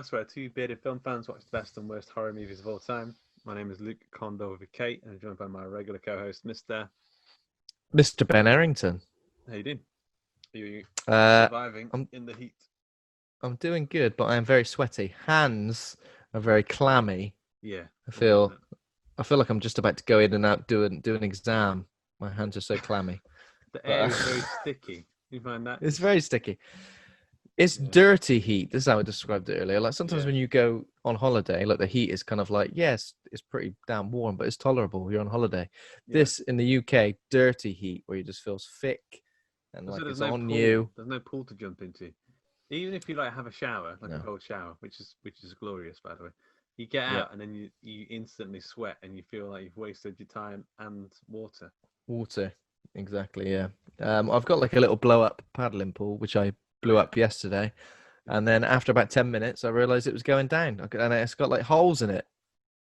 podcast where two bearded film fans watch the best and worst horror movies of all time. My name is Luke Condor with Kate, and I'm joined by my regular co-host, Mr. Ben Errington. How you doing? Are you Uh, surviving I'm in the heat? I'm doing good, but I am very sweaty. Hands are very clammy. Yeah. I feel like I'm just about to go in and out do an exam. My hands are so clammy. The air is very sticky. You find that? It's very sticky. It's dirty heat. This is how I described it earlier. Like sometimes when you go on holiday, like the heat is kind of like, yes, it's pretty damn warm, but it's tolerable. You're on holiday. Yeah. This in the UK, dirty heat where you just feel thick and Also, like it's no on pool. you. There's no pool to jump into. Even if you like have a shower, like No. a cold shower, which is glorious, by the way. You get out and then you instantly sweat and you feel like you've wasted your time and water. Water, exactly. Yeah. I've got like a little blow up paddling pool which I blew up yesterday, and then after about 10 minutes I realized it was going down, and it's got like holes in it.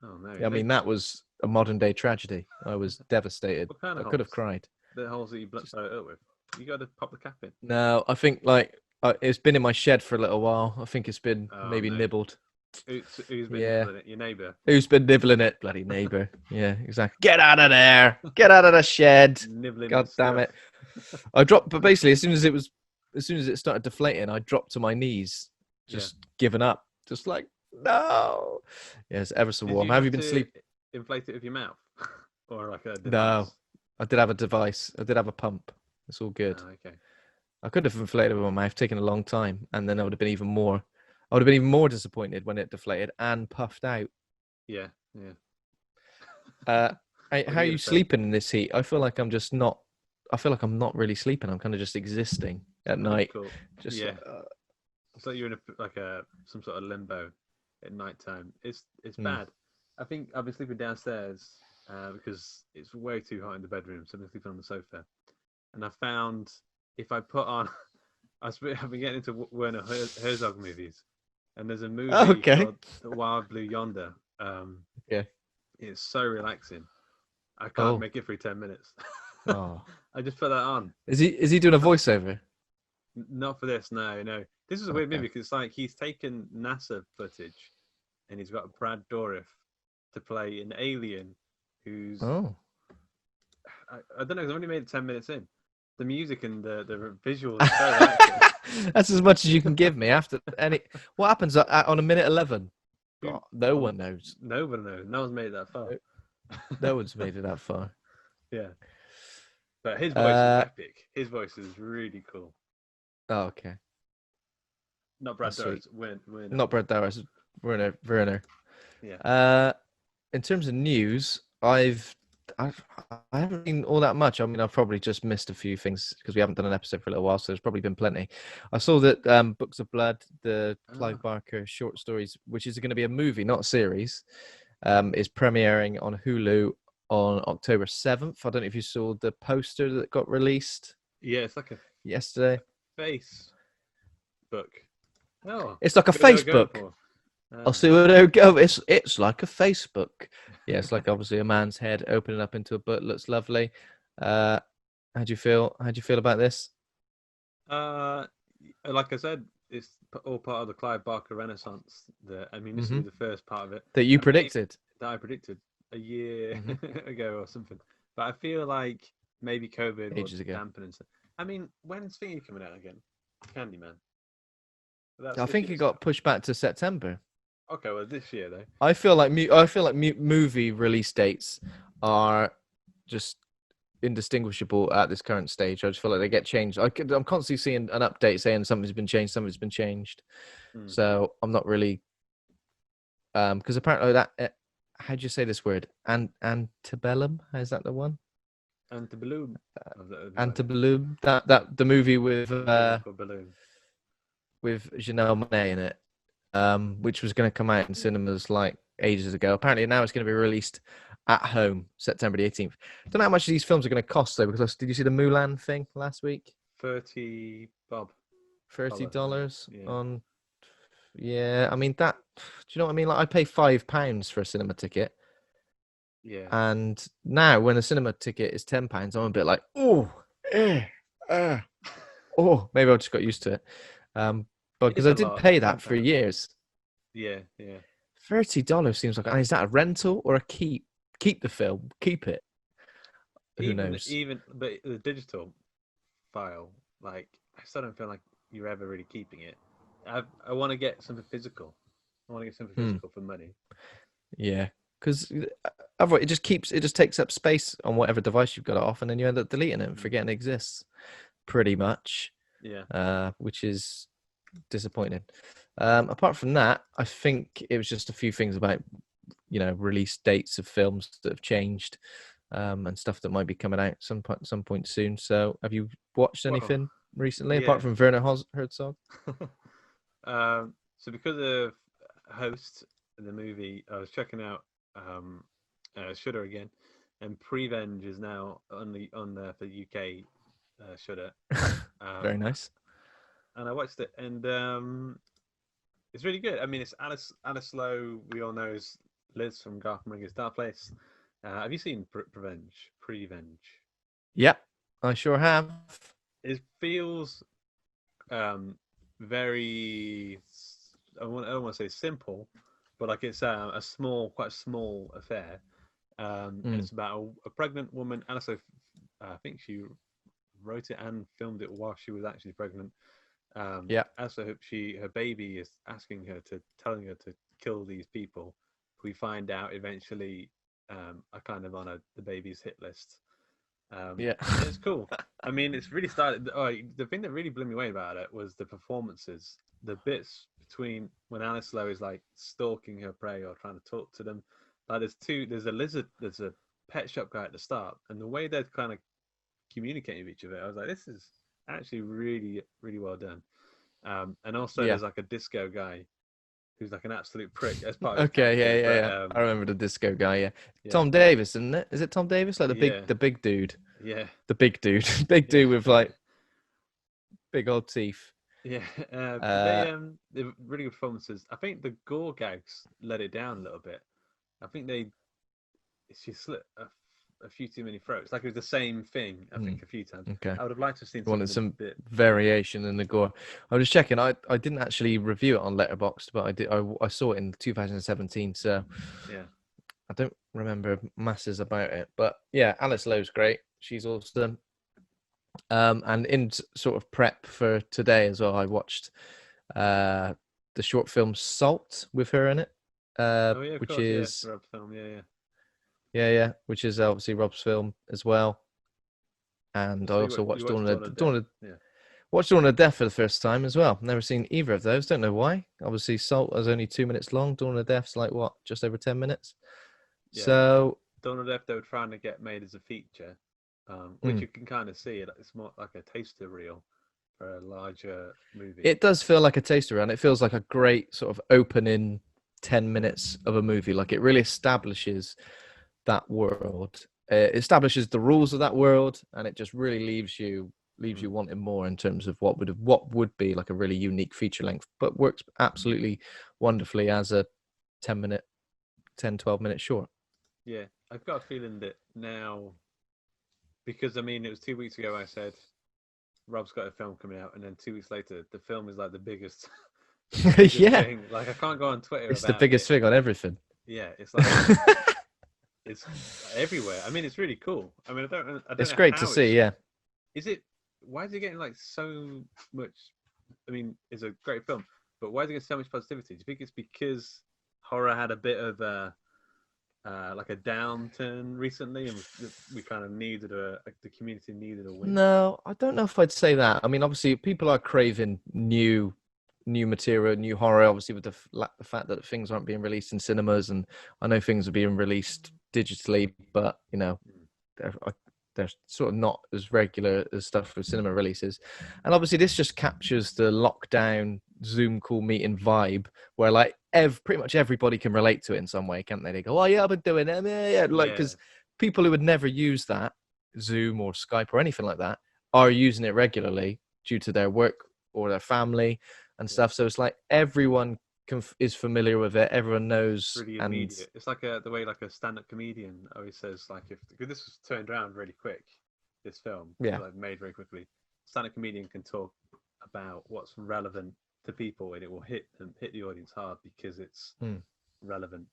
Oh no! I mean, that was a modern day tragedy. I was devastated. What kind of I could have holes? cried. The holes that you blew it up with. You got to pop the cap in. No, I think like it's been in my shed for a little while. I think it's been maybe no. nibbled. Who's been nibbling it? Your neighbour. Who's been nibbling it? Bloody neighbour. Yeah, exactly. Get out of there! Get out of the shed! Nibbling. God damn it! I dropped, but basically as soon as it started deflating, I dropped to my knees, just giving up, just like no. Yes, ever so warm. Have you been sleeping? Inflate it with your mouth, or like a device? No, I did have a device. I did have a pump. It's all good. Oh, okay. I could have inflated it with my mouth, taken a long time, and then I would have been even more. I would have been even more disappointed when it deflated and puffed out. Yeah. How are you sleeping in this heat? I feel like I'm just not. I feel like I'm not really sleeping. I'm kind of just existing at night. Cool. Just it's like you're in some sort of limbo at night time. It's bad. I think I've been sleeping downstairs because it's way too hot in the bedroom, so I've been sleeping on the sofa. And I found if I put on, I've been getting into Werner Herzog movies, and there's a movie called The Wild Blue Yonder. It's so relaxing. I can't make it through 10 minutes. I just put that on. Is he doing a voiceover? Not for this, no. This is a weird movie because it's like he's taken NASA footage, and he's got Brad Dourif to play an alien who's I don't know. I've only made it 10 minutes in. The music and the visuals are so relaxing. That's as much as you can give me after any. What happens on a minute 11? No one knows. No one knows. No one's made it that far. No one's made it that far. Yeah. But his voice is epic. His voice is really cool. Oh, okay. Not Brad Dourif. Not Brad Dourif. Werner. Yeah. In terms of news, I haven't seen all that much. I mean, I've probably just missed a few things because we haven't done an episode for a little while, so there's probably been plenty. I saw that Books of Blood, the Clive Barker short stories, which is going to be a movie, not a series, is premiering on Hulu on October 7th. I don't know if you saw the poster that got released. Yeah, it's like yesterday. Facebook. Oh, it's like a Facebook. I'll see where they go. It's like a Facebook. Yeah, it's like obviously a man's head opening up into a book. Looks lovely. How do you feel? How do you feel about this? Like I said, it's all part of the Clive Barker Renaissance. This is the first part of it that you predicted. That I predicted a year ago or something. But I feel like maybe COVID ages will ago. dampen and stuff. I mean, when's Thingy coming out again? Candyman. I think it got pushed back to September. Okay, well, this year though. I feel like movie release dates are just indistinguishable at this current stage. I just feel like they get changed. I'm constantly seeing an update saying something's been changed. So I'm not really because apparently that how do you say this word? Antebellum? Is that the one? Antebellum. Antebellum. That the movie with Janelle Monáe in it. Which was going to come out in cinemas like ages ago. Apparently now it's going to be released at home September the 18th. I don't know how much these films are going to cost though, because did you see the Mulan thing last week? $30 on. Yeah, I mean that. Do you know what I mean? Like I pay £5 for a cinema ticket. Yeah. And now when a cinema ticket is £10, I'm a bit like, maybe I just got used to it. But because I did pay that for years. Yeah, yeah. $30 seems like, and is that a rental or a keep? Keep the film, keep it. Who knows? But the digital file, like, I still don't feel like you're ever really keeping it. I want to get something physical. I want to get something Hmm. physical for money. Yeah, because otherwise it just takes up space on whatever device you've got it off, and then you end up deleting it and Mm. forgetting it exists. Pretty much, Yeah. which is disappointing. Apart from that, I think it was just a few things about release dates of films that have changed, and stuff that might be coming out some point soon. So, have you watched Well, anything recently yeah. apart from Werner Herzog? So because of Host, the movie, I was checking out Shudder again, and Prevenge is now on there for UK Shudder. Very Um, nice. and I watched it, and it's really good. I mean, it's Alice Lowe. We all know is Liz from Gotham Ringer's Dark Place. Have you seen Prevenge? Yep, I sure have. It feels very. I don't want to say simple, but like it's quite a small affair, and Mm, it's about a pregnant woman. And also, I think she wrote it and filmed it while she was actually pregnant. yeah, Also, her baby is telling her to kill these people. We find out eventually are kind of on the baby's hit list. yeah. And it's cool. I mean, it's really started. Oh, the thing that really blew me away about it was the performances. The bits between when Alice Lowe is like stalking her prey or trying to talk to them. Like there's a lizard, there's a pet shop guy at the start, and the way they're kind of communicating with each other, I was like, this is actually really, really well done. And also Yeah. there's like a disco guy who's like an absolute prick as part of his Okay, character. yeah, yeah, But yeah. I remember the disco guy, yeah. yeah, Tom Davis, isn't it? Is it Tom Davis? Like yeah, the big dude. yeah, The big dude. Big yeah. dude with like big old teeth. Yeah, but Uh they're really good performances. I think the gore gags let it down a little bit. I think she slit a few too many throats. Like it was the same thing. I hmm, think a few times. okay. I would have liked to have seen Wanted something a some bit bigger. variation in the gore. I was checking. I didn't actually review it on Letterboxd, but I saw it in 2017, so Yeah, I don't remember masses about it. But yeah, Alice Lowe's great. She's awesome. And in sort of prep for today as well, I watched the short film Salt with her in it, oh yeah, of which course, yeah, is Rob film, yeah, yeah. which is obviously Rob's film as well. And I So also you watched watched Dawn of Death, yeah. Dawn of Death for the first time as well. Never seen either of those. Don't know why. Obviously, Salt is only 2 minutes long. Dawn of Death's like what, just over 10 minutes. Yeah, So, Dawn of Death they were trying to get made as a feature, which mm, you can kind of see. It's more like a taster reel for a larger movie. it does feel like a taster run. It feels like a great sort of opening 10 minutes of a movie. Like it really establishes that world. It establishes the rules of that world, and it just really leaves you Mm. wanting more in terms of what would be like a really unique feature length, but works absolutely wonderfully as a 10 minute, 10-12 minute short. Yeah, I've got a feeling that now, because I mean, it was 2 weeks ago I said Rob's got a film coming out, and then 2 weeks later, the film is like the biggest Yeah, thing. Like I can't go on Twitter it's the about biggest it. thing on everything. Yeah, it's like it's everywhere. I mean, it's really cool. I mean, I don't It's know great to how see. Yeah. is it. Why is it getting like so much? I mean, it's a great film, but why is it getting so much positivity? Do you think it's because horror had a bit of like a downturn recently, and we kind of needed the community needed a win? No, I don't know if I'd say that. I mean, obviously, people are craving new material, new horror. Obviously, with the fact that things aren't being released in cinemas, and I know things are being released digitally, but Mm. they're, they're sort of not as regular as stuff for cinema releases. And obviously, this just captures the lockdown Zoom call meeting vibe, where like pretty much everybody can relate to it in some way, can't they? They go, "Oh yeah, I've been doing it, yeah." Like Yeah. because people who would never use that Zoom or Skype or anything like that are using it regularly due to their work or their family and Yeah. stuff. So it's like everyone is familiar with it. Everyone It's knows, really and immediate. It's like the way like a stand-up comedian always says, like if because this was turned around really quick, this film yeah, like made very quickly. Stand-up comedian can talk about what's relevant to people, and it will hit the audience hard because it's relevant.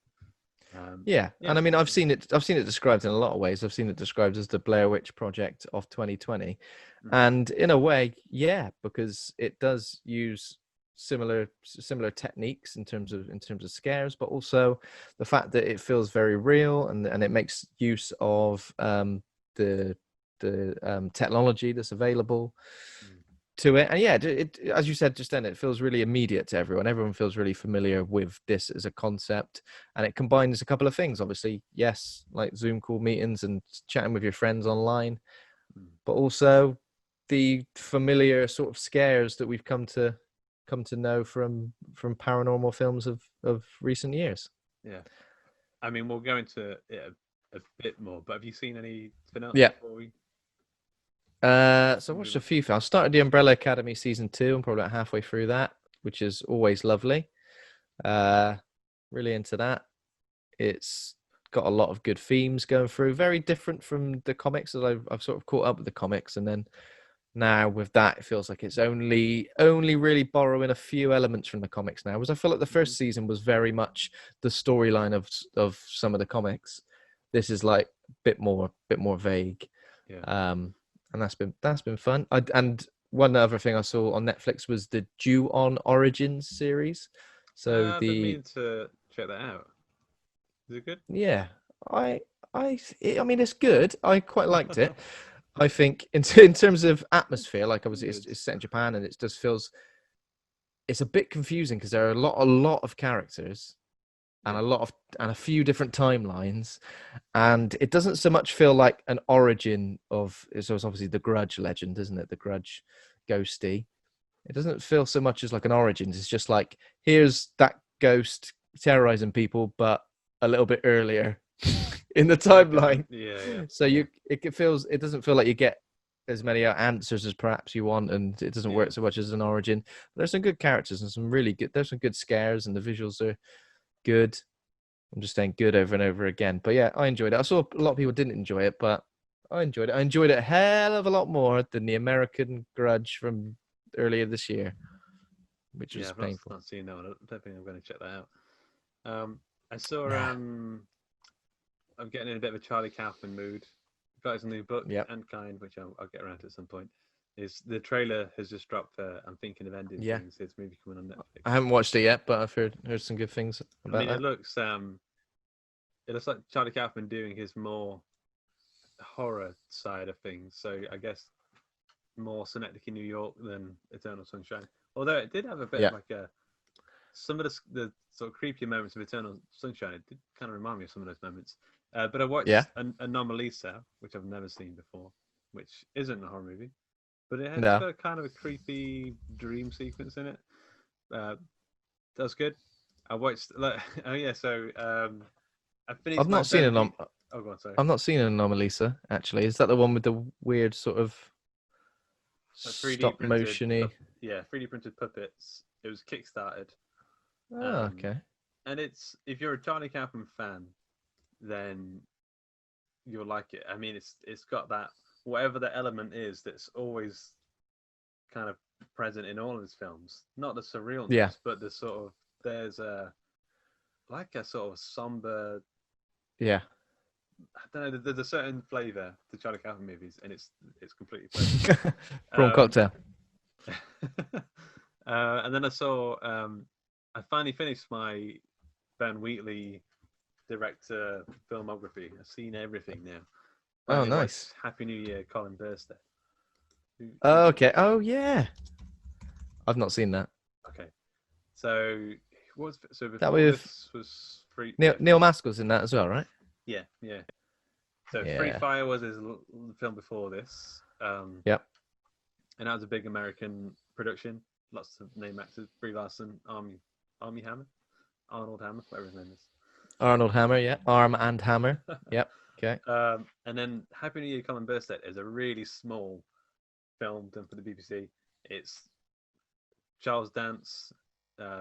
Yeah, and I mean, I've seen it described in a lot of ways. I've seen it described as the Blair Witch Project of 2020, and in a way, yeah, because it does use similar techniques in terms of scares, but also the fact that it feels very real, and it makes use of the technology that's available to it. And yeah, it, as you said just then, it feels really immediate to everyone. Everyone feels really familiar with this as a concept, and it combines a couple of things. Obviously, yes, like Zoom call meetings and chatting with your friends online, but also the familiar sort of scares that we've come to know from paranormal films of recent years. Yeah, I mean, we'll go into it a bit more, but have you seen anything else before we? So I watched a few films. I started The Umbrella Academy season 2. I'm probably about halfway through that, which is always lovely. Really into that. It's got a lot of good themes going through. Very different from the comics, as I've sort of caught up with the comics, and then now with that, it feels like it's only really borrowing a few elements from the comics now. Whereas I feel like the first season was very much the storyline of some of the comics. This is like a bit more vague. Yeah. And that's been fun. And one other thing I saw on Netflix was the Ju-On Origins series. So I've been meaning to check that out. Is it good? Yeah, I mean it's good. I quite liked it. I think in terms of atmosphere, like obviously it's set in Japan, and it just feels it's a bit confusing because there are a lot of characters and a few different timelines, and it doesn't so much feel like an origin of. So it's obviously the Grudge legend, isn't it? The Grudge ghosty. It doesn't feel so much as like an origins. It's just like here's that ghost terrorizing people, but a little bit earlier in the timeline. Yeah. So it doesn't feel like you get as many answers as perhaps you want, and it doesn't work so much as an origin. But there's some good characters and some really good. There's some good scares, and the visuals are good. I'm just saying good over and over again. But yeah, I enjoyed it. I saw a lot of people didn't enjoy it, but I enjoyed it. I enjoyed it a hell of a lot more than the American Grudge from earlier this year, which was painful. I've not seen that one. I don't think I'm going to check that out. I saw. I'm getting in a bit of a Charlie Kaufman mood. Got his new book, And Kind, which I'll get around to at some point. Is the trailer has just dropped for I'm Thinking of Ending Things. It's movie coming on Netflix. I haven't watched it yet, but I've heard some good things about that. It looks like Charlie Kaufman doing his more horror side of things. So I guess more Synecdoche, New York than Eternal Sunshine. Although it did have a bit of like some of the sort of creepier moments of Eternal Sunshine. It did kind of remind me of some of those moments. But I watched Anomalisa, which I've never seen before, which isn't a horror movie, but it has got a kind of a creepy dream sequence in it. That's good. I watched I finished. I've not seen Oh, go on, sorry. I've not seen an Anomalisa actually. Is that the one with the weird sort of stop motiony? 3D printed puppets. It was kickstarted. Oh, okay. And it's if you're a Charlie Kaufman fan, then you'll like it. I mean, it's got that whatever the element is that's always kind of present in all of his films. Not the surrealness, but the sort of there's a sort of somber. Yeah. I don't know. There's a certain flavour to Charlie Kaufman movies, and it's completely present. Prawn cocktail. And then I saw. I finally finished my Ben Wheatley director filmography. I've seen everything now. Oh, nice. Happy New Year, Colin Burstead. Oh, okay. Oh, yeah. I've not seen that. Okay. So before that this was Free. Neil Maskell's in that as well, right? Yeah. So Free Fire was his film before this. Yep. And that was a big American production. Lots of name actors: Brie Larson, Army Hammer, Arnold Hammer, whatever his name is. Arnold Hammer, yeah. Arm and Hammer. Yep. Okay. And then Happy New Year, Colin Burstead is a really small film done for the BBC. It's Charles Dance,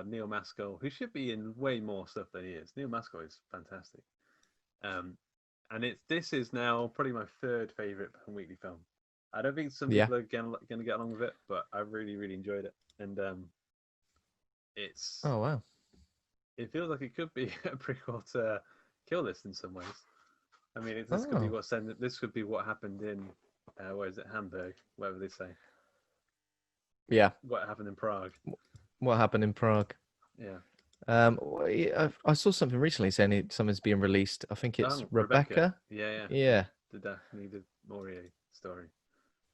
Neil Maskell, who should be in way more stuff than he is. Neil Maskell is fantastic. And this is now probably my third favourite Weekly film. I don't think some people are going to get along with it, but I really, really enjoyed it. And it's Oh wow. it feels like it could be a prequel to Kill List in some ways. I mean, this could be Oh this could be what happened in where is it, Hamburg, whatever they say. yeah. What happened in Prague? What happened in Prague? Yeah. I saw something recently saying something's being released. I think it's Oh, Rebecca. Rebecca. Yeah. Yeah, The Daphne the Maurier story.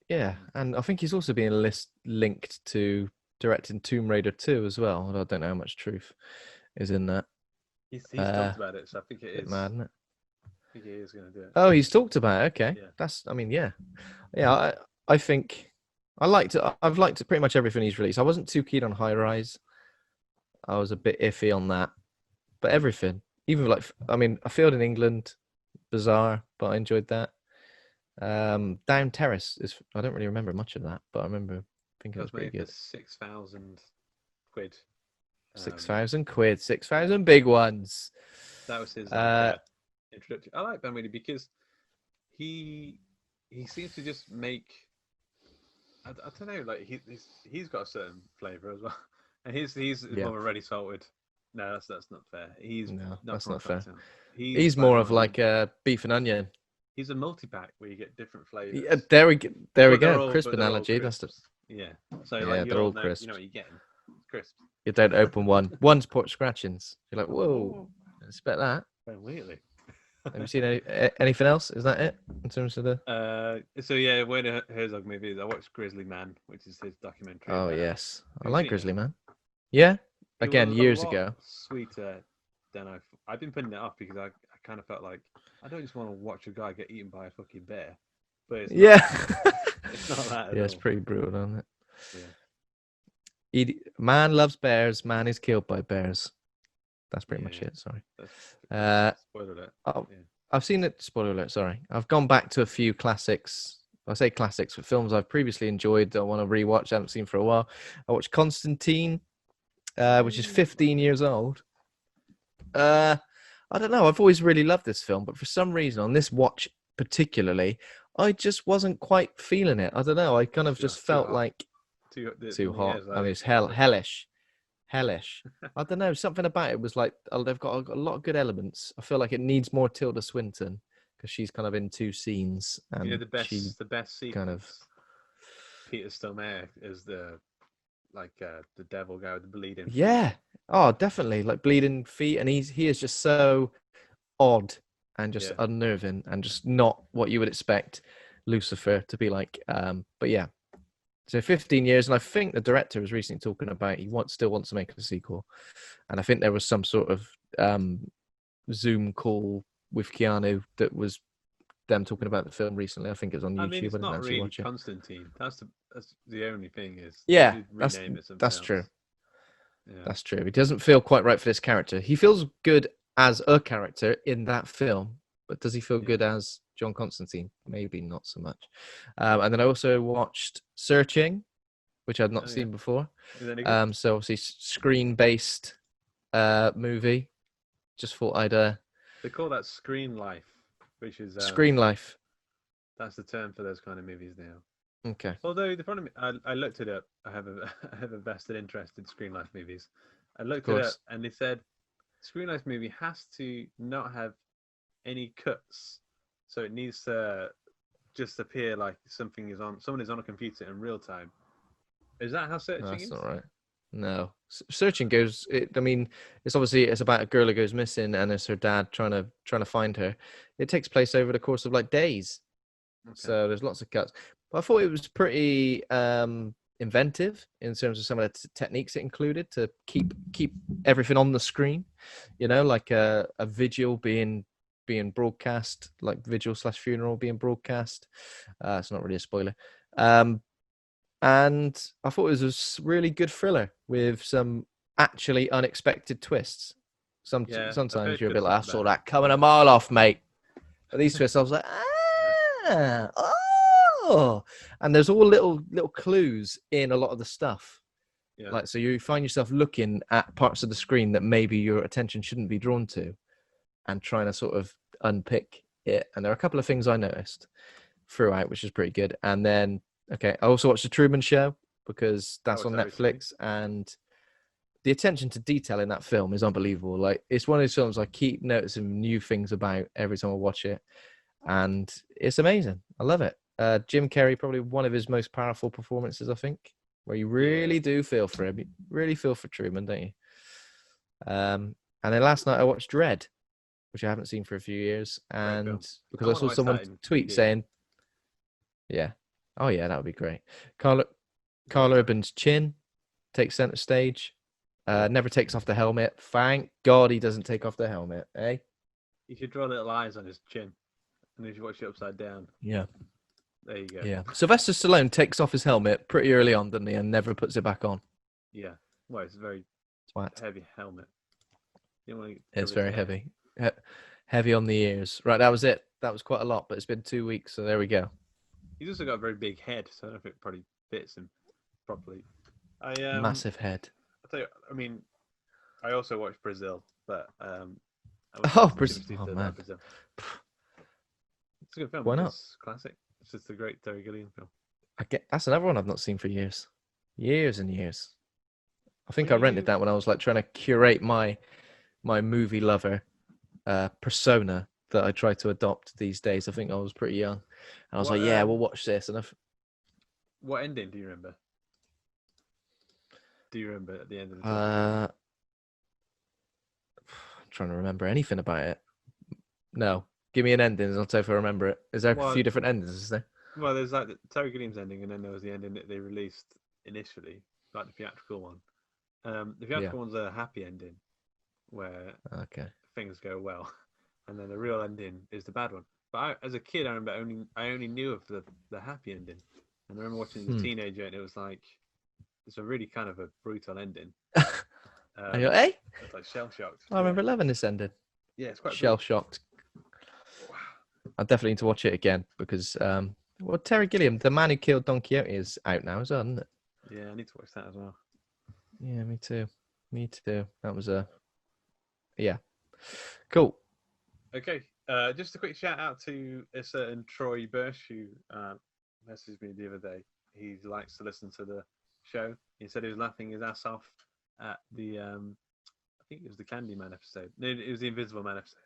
yeah, and I think he's also being linked to directing Tomb Raider 2 as well. Although I don't know how much truth is in that. He's talked about it, so I think it Bit is. mad, isn't it? I think he is going to do it. Oh, he's talked about it. Okay, Yeah. I mean, yeah. I think I've liked pretty much everything he's released. I wasn't too keen on High Rise. I was a bit iffy on that, but everything, even like, I mean, I Failed in England, bizarre, but I enjoyed that. Down Terrace I don't really remember much of that, but I remember thinking it was pretty good. 6,000 quid. 6,000 quid, 6,000 big ones. That was his introduction. I like Ben Wheatley because he seems to just make. I don't know, like he's got a certain flavour as well, and he's more of a ready salted. No, that's not fair. That's not fair. He's more of like a beef and onion. He's a multi-pack where you get different flavours. Yeah, there we go. Crisp analogy. That's the. Yeah. So yeah, like they're all crisp. You know what you're getting. Crisp. You don't open one. One's pork scratchings. You're like, whoa, expect that. Ben Wheatley. Have you seen anything else? Is that it in terms of the? So yeah, Werner Herzog movies. I watched Grizzly Man, which is his documentary. Oh yes, I like Grizzly Man. Yeah, again years ago. Sweeter than I've been putting it off because I kind of felt like I don't just want to watch a guy get eaten by a fucking bear. But it's it's not that. Yeah, it's pretty brutal, isn't it? Yeah. Man loves bears. Man is killed by bears. That's pretty much it. Sorry. Spoiler alert. I've seen it. Spoiler alert. Sorry. I've gone back to a few classics. I say classics for films I've previously enjoyed that I want to rewatch. I haven't seen for a while. I watched Constantine, which is 15 years old. I don't know. I've always really loved this film, but for some reason on this watch particularly, I just wasn't quite feeling it. I don't know. I kind of just felt like too hot. I mean, it's hellish. I don't know. Something about it was like they've got a lot of good elements. I feel like it needs more Tilda Swinton because she's kind of in two scenes. And the best sequence. Kind of Peter Stormare is the devil guy with the bleeding. Yeah. Oh, definitely. Like bleeding feet, and he is just so odd and just unnerving and just not what you would expect Lucifer to be like. But yeah. So 15 years, and I think the director was recently talking about still wants to make a sequel, and I think there was some sort of Zoom call with Keanu that was them talking about the film recently. I think it was on YouTube. I mean, it's not really watch it. Constantine. That's the only thing is. Yeah, that's true. Yeah. That's true. He doesn't feel quite right for this character. He feels good as a character in that film, but does he feel good as John Constantine? Maybe not so much. And then I also watched Searching, which I'd not seen before. So obviously screen-based movie. Just thought I'd. They call that Screen Life, which is Screen Life. That's the term for those kind of movies now. Okay. Although the problem, I looked it up. I have a vested interest in Screen Life movies. I looked it up, and they said Screen Life movie has to not have any cuts. So it needs to just appear like someone is on a computer in real time. Is that how Searching is? That's not right. No. Searching goes. It's about a girl who goes missing, and it's her dad trying to find her. It takes place over the course of like days. Okay. So there's lots of cuts. But I thought it was pretty inventive in terms of some of the techniques it included to keep everything on the screen. You know, like a vigil being broadcast, like vigil/funeral being broadcast. It's not really a spoiler. And I thought it was a really good thriller with some actually unexpected twists. Sometimes you're a bit like, I saw that coming a mile off, mate. But these twists, I was like, oh. And there's all little clues in a lot of the stuff. Yeah. Like, so you find yourself looking at parts of the screen that maybe your attention shouldn't be drawn to and trying to sort of unpick it. And there are a couple of things I noticed throughout, which is pretty good. And then, I also watched The Truman Show because that's on Netflix. And the attention to detail in that film is unbelievable. Like, it's one of those films I keep noticing new things about every time I watch it, and it's amazing. I love it. Jim Carrey, probably one of his most powerful performances, I think, where you really do feel for him. You really feel for Truman, don't you? And then last night I watched Dredd, which I haven't seen for a few years, and because I saw someone tweet saying, "Yeah, oh yeah, that would be great." Carl Urban's chin takes center stage. Never takes off the helmet. Thank God he doesn't take off the helmet, eh? You should draw little eyes on his chin, and if you watch it upside down. Yeah. There you go. Yeah. Sylvester Stallone takes off his helmet pretty early on, doesn't he, and never puts it back on. Yeah. Well, it's a very heavy helmet. It's very heavy. Heavy on the ears. Right, that was it. That was quite a lot, but it's been 2 weeks, so there we go. He's also got a very big head, so I don't know if it probably fits him properly. Massive head. I tell you, I mean, I also watched Brazil, but Brazil. Oh, man. Brazil. It's a good film. Why not? It's classic. It's just a great Terry Gilliam film. That's another one I've not seen for years. Years and years. I think I rented that when I was like trying to curate my movie lover persona that I try to adopt these days. I think I was pretty young. And I was like, yeah, we'll watch this. And what ending do you remember? Do you remember at the end of the film? I'm trying to remember anything about it. No. Give me an ending and I'll tell you if I remember it. Is there a few different endings, is there? Well, there's like the Terry Gilliam's ending, and then there was the ending that they released initially, like the theatrical one. The theatrical one's a happy ending, where things go well, and then the real ending is the bad one. But as a kid, I remember I only knew of the happy ending, and I remember watching as a teenager, and it was like it's a really kind of a brutal ending. And you're, eh? It's like shell shocked. I remember loving this ending. Yeah, it's quite shell shocked. I definitely need to watch it again because, Terry Gilliam, the man who killed Don Quixote, is out now as well, isn't it? Yeah, I need to watch that as well. Yeah, me too. That was cool. Okay, just a quick shout out to a certain Troy Bursch who messaged me the other day. He likes to listen to the show. He said he was laughing his ass off at the, I think it was the Candyman episode. No, it was the Invisible Man episode.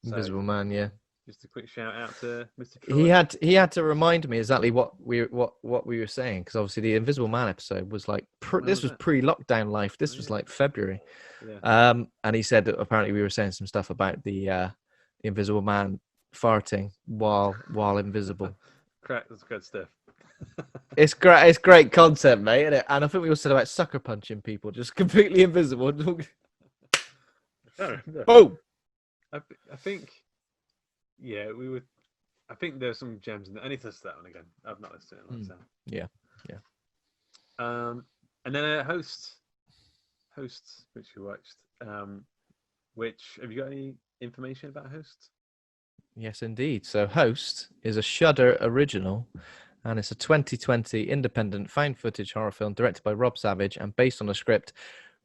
Invisible Man, yeah. Just a quick shout out to Mr. Troy. He had to remind me exactly what we were saying, because obviously the Invisible Man episode was like this was pre-lockdown life. This was like February. Yeah. And he said that apparently we were saying some stuff about the Invisible Man farting while invisible. Correct, that's good stuff. It's great content, mate, isn't it? And I think we also said about sucker punching people, just completely invisible. Boom. I think. Yeah, we would. I think there's some gems in there. I need to listen to that one again. I've not listened to it in a long time. Yeah. And then Hosts, which we watched. Which have you got any information about Hosts? Yes, indeed. So Host is a Shudder original, and it's a 2020 independent found footage horror film directed by Rob Savage and based on a script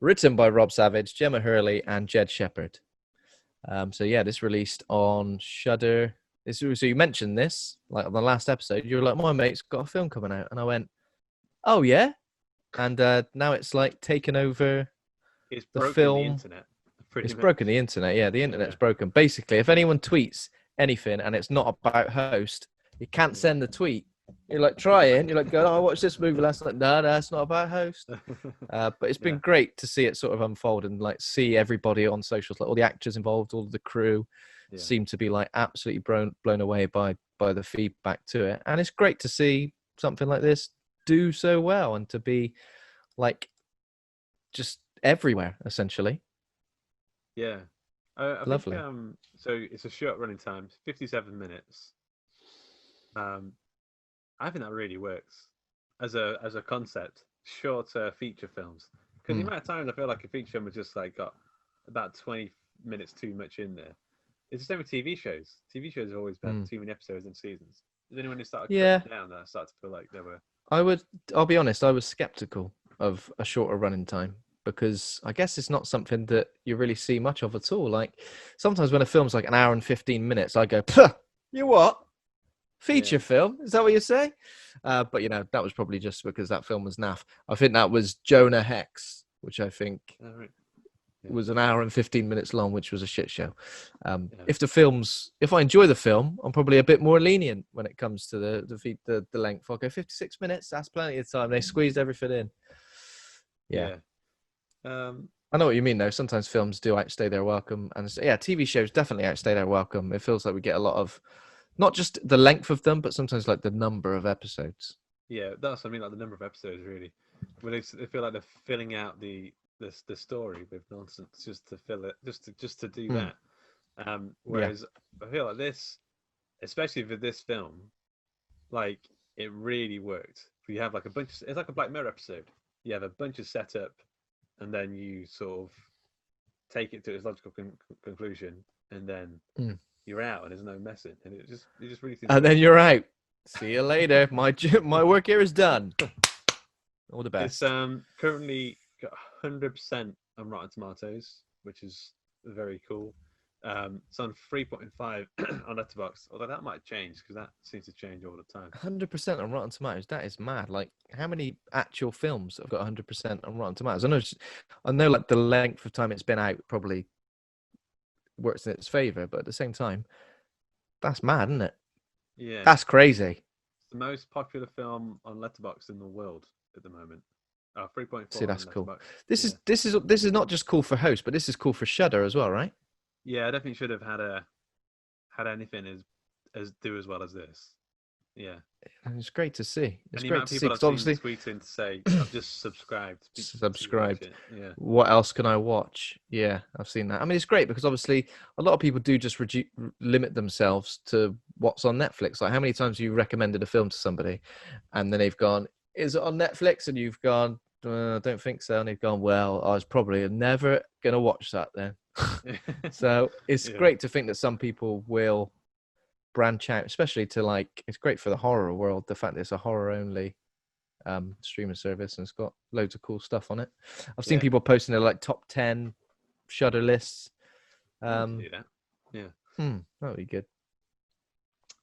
written by Rob Savage, Gemma Hurley, and Jed Shepherd. This released on Shudder. So you mentioned this, like on the last episode, you were like, my mate's got a film coming out. And I went, oh yeah? And now it's like taken over the film. The internet. It's broken the internet, yeah. The internet's broken. Basically, if anyone tweets anything and it's not about Host, you can't send the tweet. You're like trying. You're like going, I watched this movie last night. No, it's not about Host. But it's been great to see it sort of unfold and like see everybody on socials, like all the actors involved, all the crew seem to be like absolutely blown away by the feedback to it. And it's great to see something like this do so well and to be like just everywhere essentially. Yeah. I Lovely. Think, so it's a short running time, 57 minutes. I think that really works as a concept. Shorter feature films, because the amount of times I feel like a feature film has just like got about 20 minutes too much in there. It's the same with TV shows. TV shows have always had too many episodes and seasons. Then when they started cutting down, I started to feel like they were. I'll be honest. I was skeptical of a shorter running time because I guess it's not something that you really see much of at all. Like sometimes when a film's like an hour and 15 minutes, I go, you what? Feature film? Is that what you say? But that was probably just because that film was naff. I think that was Jonah Hex which I think Right. Yeah. was an hour and 15 minutes long, which was a shit show. Yeah. If I enjoy the film, I'm probably a bit more lenient when it comes to the length. I'll go 56 minutes. That's plenty of time. They squeezed everything in. Yeah. I know what you mean, though. Sometimes films do outstay their welcome, and yeah, TV shows definitely outstay their welcome. It feels like we get a lot of, not just the length of them, but sometimes like the number of episodes. Yeah, that's what I mean. Like the number of episodes, really, when they feel like they're filling out the story with nonsense just to fill it, just to do that. Whereas I feel like this, especially for this film, like it really worked. You have like it's like a Black Mirror episode. You have a bunch of setup, and then you sort of take it to its logical conclusion, and then you're out, and there's no messing, and it just really seems. And then you're out. See you later. My work here is done. All the best. It's currently got 100% on Rotten Tomatoes, which is very cool. It's on 3.5 on Letterboxd, although that might change because that seems to change all the time. 100% on Rotten Tomatoes. That is mad. Like, how many actual films have got 100% on Rotten Tomatoes? I know, like the length of time it's been out probably works in its favor, but at the same time, that's mad, isn't it? Yeah, that's crazy. It's the most popular film on Letterboxd in the world at the moment. 3.4. See, that's cool. This is not just cool for Host, but this is cool for Shudder as well, right? Yeah, I definitely should have had anything as do as well as this. Yeah, and it's great to see. It's and great to see. I've Obviously, tweeting to say I've just subscribed. Subscribed. Yeah. What else can I watch? Yeah, I've seen that. I mean, it's great because obviously a lot of people do just limit themselves to what's on Netflix. Like, how many times have you recommended a film to somebody, and then they've gone, "Is it on Netflix?" And you've gone, "I don't think so." And they've gone, "Well, I was probably never gonna watch that then." So it's great to think that some people will branch out, especially to like, it's great for the horror world, the fact that it's a horror only streaming service and it's got loads of cool stuff on it. I've seen people posting their like top 10 Shudder lists. Do that. Yeah. That would be good.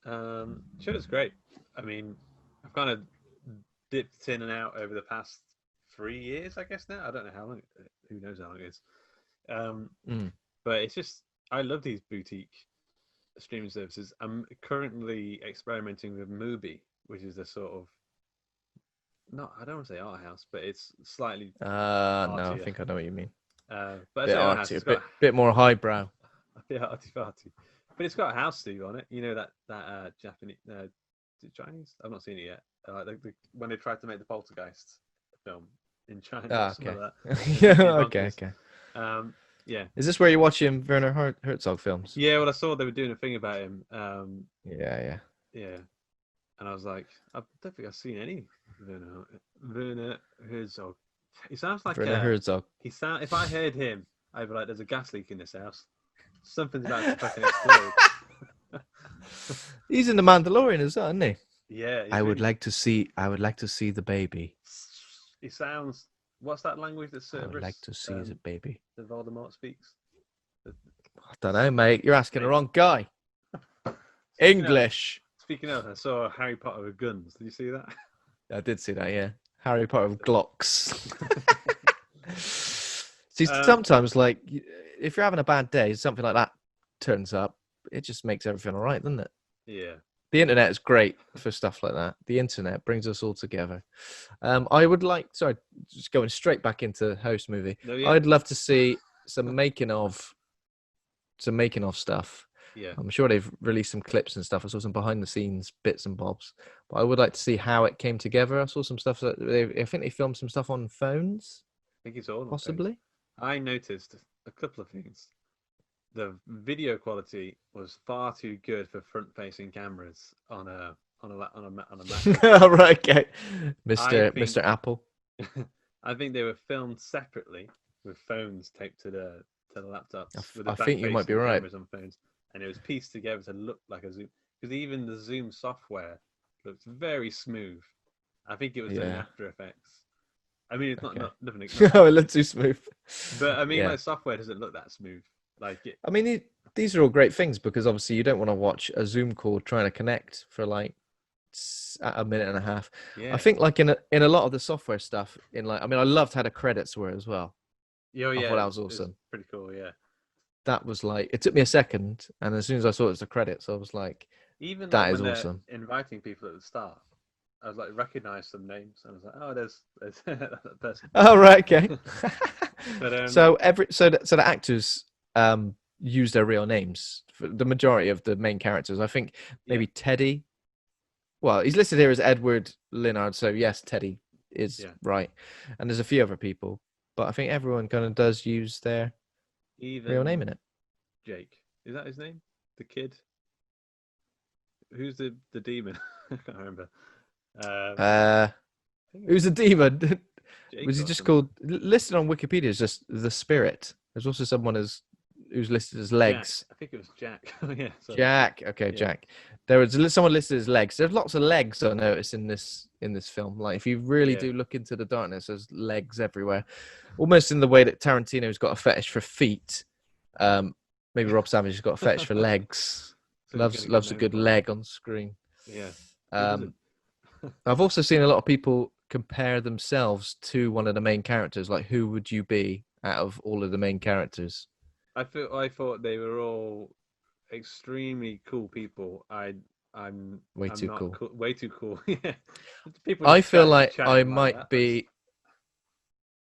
Shudder's great. I mean, I've kind of dipped in and out over the past 3 years, I guess now. I don't know how long. Who knows how long it is. But it's just, I love these boutique streaming services. I'm currently experimenting with Mubi, which is a sort of, I don't want to say art house, but it's slightly no, I think I know what you mean. But bit arty, bit more highbrow. A bit arty-farty. But it's got a house theme on it. You know that Japanese, Chinese? I've not seen it yet. When they tried to make the Poltergeist film in China. Okay. Like that. Yeah. Okay. Yeah. Is this where you're watching Werner Herzog films? Yeah, well, I saw they were doing a thing about him. Yeah. And I was like, I don't think I've seen any Werner Herzog. He sounds like Werner Herzog. If I heard him, I'd be like, "There's a gas leak in this house. Something's about to fucking explode." He's in The Mandalorian as well, isn't he? Yeah. I would like to see the baby. He sounds. What's that language that Cerberus? I would like to see the baby. That Voldemort speaks. I don't know, mate. You're asking the wrong guy. English. Speaking of, I saw Harry Potter with guns. Did you see that? I did see that, yeah. Harry Potter with Glocks. See, sometimes, like, if you're having a bad day, something like that turns up, it just makes everything all right, doesn't it? Yeah. The internet is great for stuff like that. The internet brings us all together. I would like, sorry, just going straight back into Host movie. No, yeah. I'd love to see some making of stuff. Yeah. I'm sure they've released some clips and stuff. I saw some behind the scenes bits and bobs, but I would like to see how it came together. I saw some stuff that I think they filmed some stuff on phones. I think it's all possibly. I noticed a couple of things. The video quality was far too good for front-facing cameras on a Mac. Right, okay, Mr. Apple. I think they were filmed separately with phones taped to the laptops. I think you might be right. On phones, and it was pieced together to look like a Zoom. Because even the Zoom software looks very smooth. I think it was done in After Effects. I mean, it's nothing. No, it looks too smooth. But I mean, like, software doesn't look that smooth. I mean, these are all great things because obviously you don't want to watch a Zoom call trying to connect for like at a minute and a half. Yeah. I think like in a lot of the software stuff, I loved how the credits were as well. Oh, I yeah. thought that was awesome. It's pretty cool. Yeah. That was like, it took me a second, and as soon as I saw it was the credits, I was like, Even that like is when awesome. they're inviting people at the start, I was like recognize some names, and I was like, oh, there's that person. Oh right, okay. But So the actors use their real names for the majority of the main characters. I think maybe Teddy. Well, he's listed here as Edward Linnard, so yes, Teddy is right. And there's a few other people, but I think everyone kind of does use their real name in it. Jake, is that his name? The kid. Who's the demon? I can't remember. Who's the demon? Jake Was he just called, listed on Wikipedia as just the spirit? There's also someone who's listed as legs. Jack. I think it was Jack. Oh yeah, sorry. Jack. Okay, yeah. Jack. There was someone listed as legs. There's lots of legs I noticed in this film. Like if you really do look into the darkness, there's legs everywhere. Almost in the way that Tarantino's got a fetish for feet. Maybe Rob Savage has got a fetish for legs. So loves a good leg on screen. Yeah. I've also seen a lot of people compare themselves to one of the main characters. Like, who would you be out of all of the main characters? I thought they were all extremely cool people. I'm way too cool. Way too cool. Yeah. People. I feel like I might be.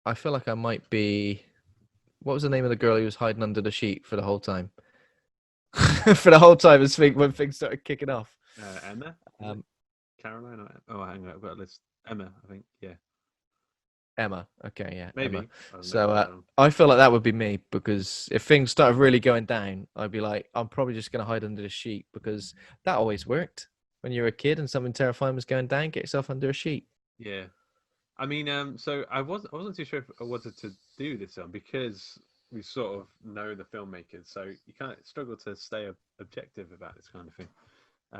I feel like I might be. What was the name of the girl who was hiding under the sheet for the whole time? For the whole time, when things started kicking off. Emma. Caroline. Hang on, I've got a list. Emma, I think. Yeah. Emma. Okay, yeah. Maybe. Emma. So I feel like that would be me, because if things started really going down, I'd be like, I'm probably just going to hide under the sheet, because that always worked. When you were a kid and something terrifying was going down, get yourself under a sheet. Yeah. I mean, so I wasn't too sure if I wanted to do this film, because we sort of know the filmmakers, so you kind of struggle to stay objective about this kind of thing,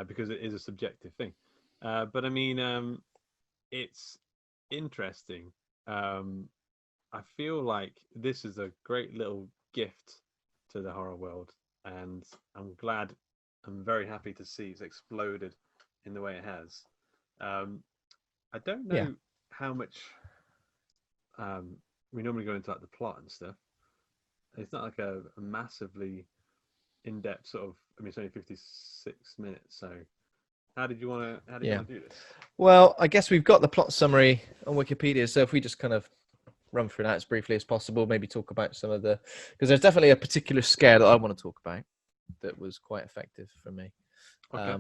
because it is a subjective thing. But I mean, it's interesting. I feel like this is a great little gift to the horror world, and I'm very happy to see it's exploded in the way it has. I don't know how much we normally go into like the plot and stuff. It's not like a massively in-depth sort of. I mean, it's only 56 minutes, so. How did you want to do this? Well, I guess we've got the plot summary on Wikipedia, so if we just kind of run through that as briefly as possible, maybe talk about some of because there's definitely a particular scare that I want to talk about that was quite effective for me. Okay.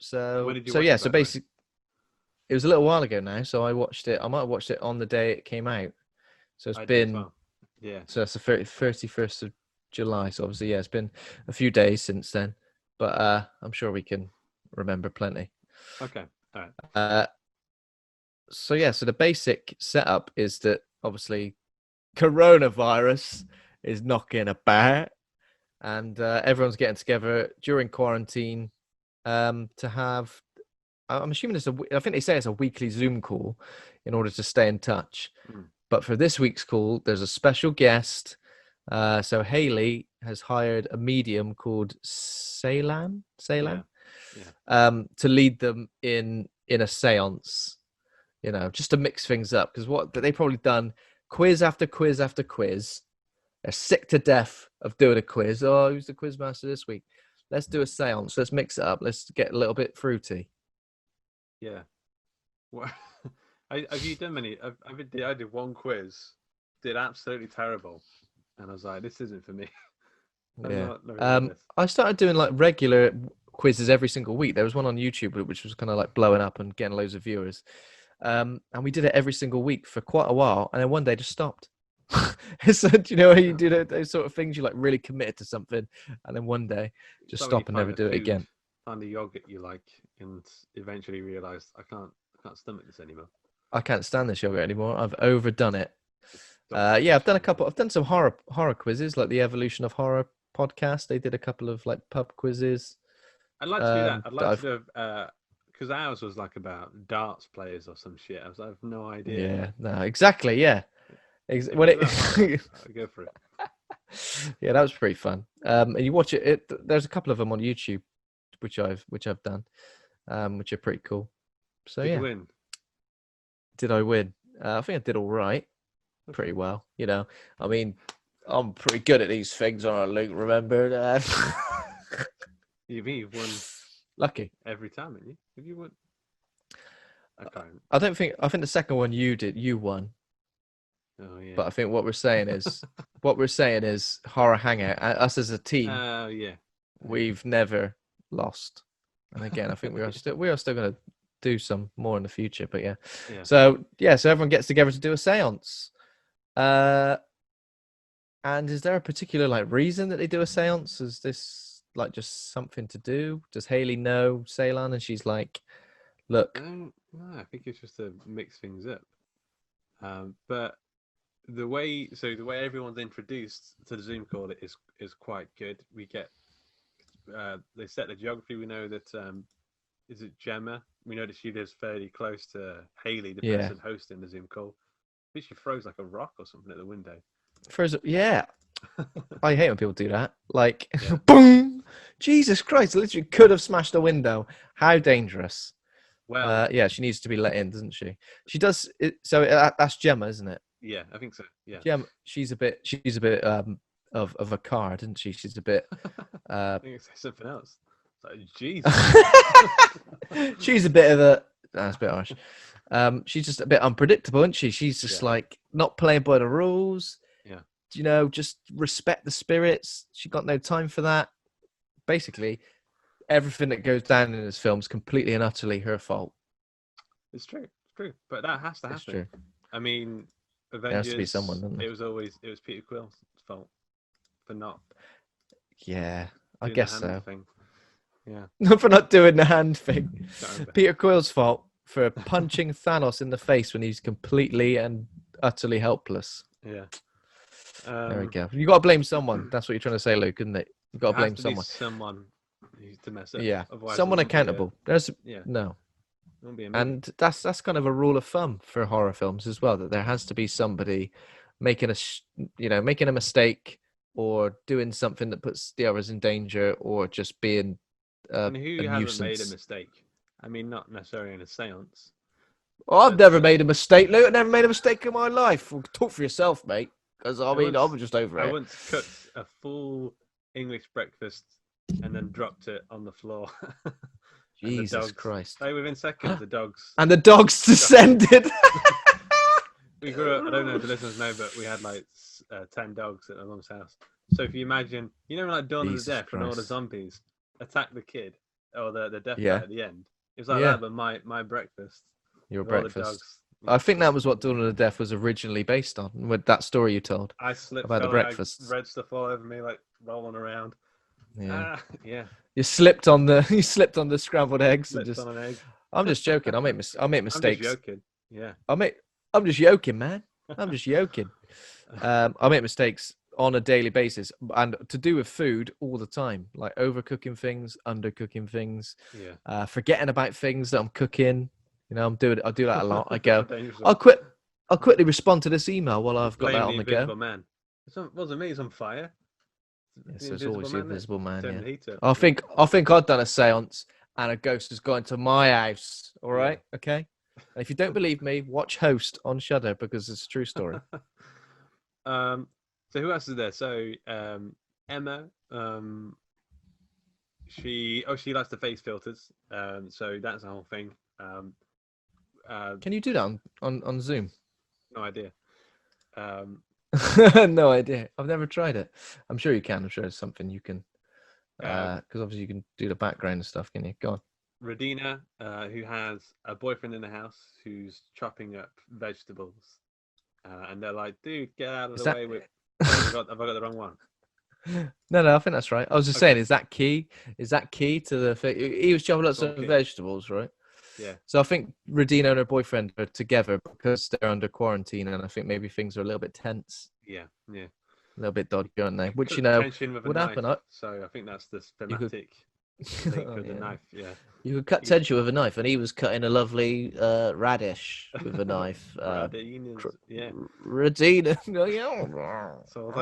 So basically, it was a little while ago now, so I watched it. I might have watched it on the day it came out. So it's been, so that's the 31st of July. So obviously, it's been a few days since then, but I'm sure we can remember plenty. Okay. All right. So the basic setup is that obviously coronavirus is knocking about, and everyone's getting together during quarantine to have. I'm assuming I think they say it's a weekly Zoom call in order to stay in touch. But for this week's call, there's a special guest. So Haley has hired a medium called Ceylan. To lead them in a seance, just to mix things up, because what they probably done quiz after quiz after quiz. They're sick to death of doing a quiz. Oh, who's the quiz master this week? Let's do a seance. Let's mix it up. Let's get a little bit fruity. Yeah. What have you done many? I did one quiz, did absolutely terrible, and I was like, this isn't for me. I started doing like regular quizzes every single week. There was one on YouTube which was kind of like blowing up and getting loads of viewers, and we did it every single week for quite a while, and then one day just stopped. So do you know how you do those sort of things? You like really committed to something, and then one day just stop and never do it again. Find the yogurt you like, and eventually realised I can't stomach this anymore. I can't stand this yogurt anymore. I've overdone it. I've done a couple. I've done some horror quizzes, like the Evolution of Horror podcast. They did a couple of like pub quizzes. I'd like to do that. I'd like to do, because ours was like about darts players or some shit. I have no idea. Yeah, no, exactly. Yeah, when I'll go for it. Yeah, that was pretty fun. And you watch it. There's a couple of them on YouTube, which I've done. which are pretty cool. So Did yeah, you win? did I win? I think I did all right, pretty well. You know, I mean, I'm pretty good at these things, aren't I, Luke? Remember that? You've won Lucky. every time, haven't you? Have you won? I can't. I don't think. I think the second one you did, you won. Oh yeah. But I think what we're saying is horror hangout. Us as a team, Yeah. we've never lost. And again, I think we are still going to do some more in the future. But yeah. Yeah. So everyone gets together to do a seance. And is there a particular like reason that they do a seance? Is this like just something to do? Does Haley know Ceylon and she's like, look? No, I think it's just to mix things up. But the way everyone's introduced to the Zoom call is quite good. We get they set the geography. We know that is it Gemma? We know that she lives fairly close to Haley, the person hosting the Zoom call. I think she throws like a rock or something at the window. I hate when people do that. Like, boom! Jesus Christ! Literally could have smashed a window. How dangerous! Well, she needs to be let in, doesn't she? She does. So that's Gemma, isn't it? Yeah, I think so. Yeah, Gemma. She's a bit of a card, isn't she? She's a bit. I think it's something else. It's like, jeez. She's a bit of a. That's a bit harsh. She's just a bit unpredictable, isn't she? She's just like not playing by the rules. Yeah. You know, just respect the spirits. She got no time for that. Basically, everything that goes down in this film is completely and utterly her fault. It's true. But that has to happen. It's true. I mean, Avengers, there has to be someone, doesn't there? It was Peter Quill's fault for not. Yeah, I guess so. Thing. Yeah. Not for not doing the hand thing. Peter Quill's fault for punching Thanos in the face when he's completely and utterly helpless. Yeah. There we go. You got to blame someone. That's what you're trying to say, Luke, isn't it? You got to blame someone. Someone who's to mess up. Yeah. Someone accountable. No. And that's kind of a rule of thumb for horror films as well, that there has to be somebody making a mistake or doing something that puts the others in danger or just being and who hasn't nuisance. made a mistake? I mean, not necessarily in a seance. Well, I've never made a mistake, Luke. I've never made a mistake in my life. Well, talk for yourself, mate. Because I'm just over it. I once cooked a full English breakfast and then dropped it on the floor. Jesus Christ! Within seconds, the dogs and the dogs descended. We grew up. I don't know if the listeners know, but we had like 10 dogs at my mum's house. So if you imagine, like Dawn of the Death and all the zombies attack the kid or the death guy at the end. It was like that, but my breakfast. Your breakfast. I think that was what Dawn of the Death was originally based on, with that story you told. I slipped about the breakfast. Red stuff all over me, like rolling around. Yeah. Yeah. You slipped on the scrambled eggs. On an egg. I'm just joking. I make mistakes. I'm just joking. Yeah. I'm just joking, man. I'm just joking. I make mistakes on a daily basis, and to do with food all the time, like overcooking things, undercooking things, forgetting about things that I'm cooking. I do that a lot. I go, I'll quickly respond to this email while I've got that on the go. Man. It wasn't me. It's on fire. So it's always the Invisible Man. Yeah. I think I've done a seance and a ghost has gone to my house. All right, okay. And if you don't believe me, watch Host on Shudder because it's a true story. So who else is there? So Emma. She likes the face filters. So that's the whole thing. Can you do that on Zoom? No idea. No idea. I've never tried it. I'm sure you can. I'm sure it's something you can. Because obviously you can do the background and stuff, can you? Go on. Radina, who has a boyfriend in the house who's chopping up vegetables, and they're like, "Dude, get out of the way!" Have I got the wrong one? No, I think that's right. I was just saying, is that key? Is that key to the thing? He was chopping up some vegetables, right? Yeah. So I think Radina and her boyfriend are together because they're under quarantine, and I think maybe things are a little bit tense. Yeah. A little bit dodgy, aren't they? Which would happen. So I think that's the thematic link with the knife. Yeah. You could cut tension with a knife, and he was cutting a lovely radish with a knife. Radina. So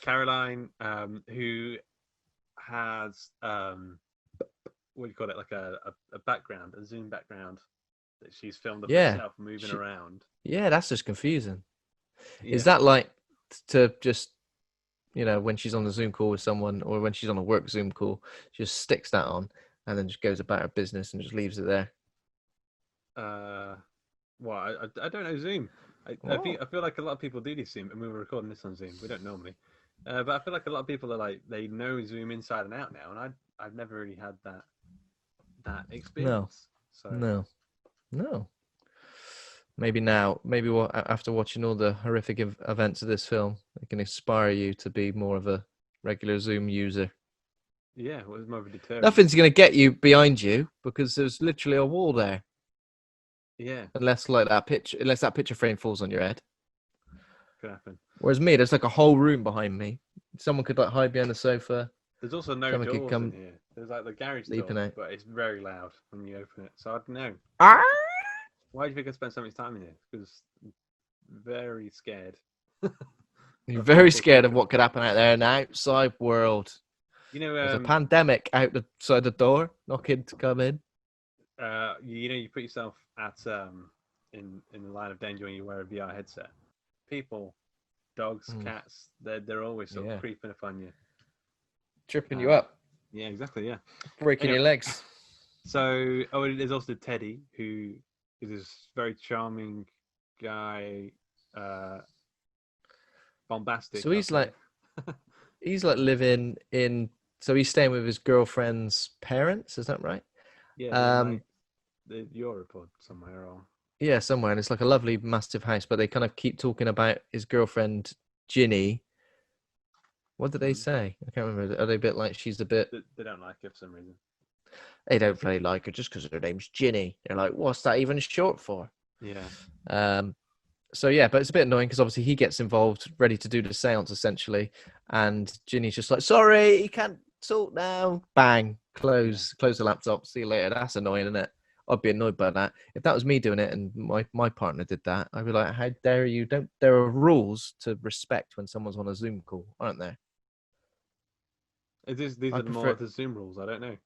Caroline, who has what do you call it, like a background, a Zoom background that she's filmed of Yeah. herself moving around. Yeah, that's just confusing. Yeah. Is that like to just, when she's on the Zoom call with someone or when she's on a work Zoom call, she just sticks that on and then just goes about her business and just leaves it there? Well, I don't know Zoom. I feel like a lot of people do Zoom, and we were recording this on Zoom. We don't normally, but I feel like a lot of people are like they know Zoom inside and out now, and I've never really had that experience. No. Maybe now, after watching all the horrific events of this film, it can inspire you to be more of a regular Zoom user. Yeah, it was more of a deterrent. Nothing's going to get you behind you because there's literally a wall there. Yeah. Unless that picture frame falls on your head. Could happen. Whereas me, there's like a whole room behind me. Someone could like hide behind the sofa. There's also no doors in here. There's like the garage door, but it's very loud when you open it. So I don't know. Why do you think I spent so much time in here? Because I'm very scared. You're very scared of what could happen out there in the outside world. There's a pandemic outside the door, knocking to come in. You put yourself at in the line of danger when you wear a VR headset. People, dogs, cats, they're always sort of creeping up on you, tripping you up. Yeah, exactly. Yeah, breaking your legs. So, there's also Teddy, who is this very charming guy, bombastic. So he's like living in. So he's staying with his girlfriend's parents. Is that right? Yeah. Europe or somewhere, or yeah, somewhere, and it's like a lovely, massive house. But they kind of keep talking about his girlfriend Ginny. What did they say? I can't remember. Are they a bit like she's a bit? They don't like her for some reason. They don't really like her just because her name's Ginny. They're like, what's that even short for? Yeah. So yeah, but it's a bit annoying because obviously he gets involved, ready to do the seance essentially, and Ginny's just like, sorry, you can't talk now. Bang, close the laptop. See you later. That's annoying, isn't it? I'd be annoyed by that. If that was me doing it and my partner did that, I'd be like, how dare you? There are rules to respect when someone's on a Zoom call, aren't there? These are more the Zoom rules. I don't know.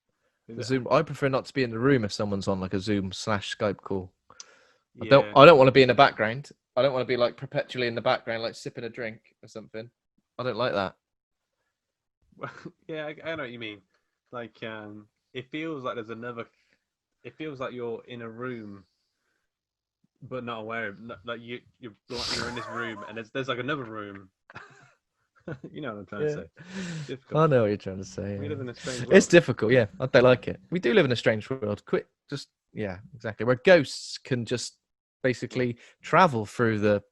Zoom. I prefer not to be in the room if someone's on like a Zoom/Skype call. Yeah. I don't want to be in the background. I don't want to be like perpetually in the background, like sipping a drink or something. I don't like that. Yeah, I know what you mean. Like, it feels like it feels like you're in a room, but not aware of. Like you're in this room, and there's like another room. You know what I'm trying to say. Difficult. I know what you're trying to say. We live in a strange world. It's difficult, yeah. I don't like it. We do live in a strange world. Yeah, exactly. Where ghosts can just basically travel through the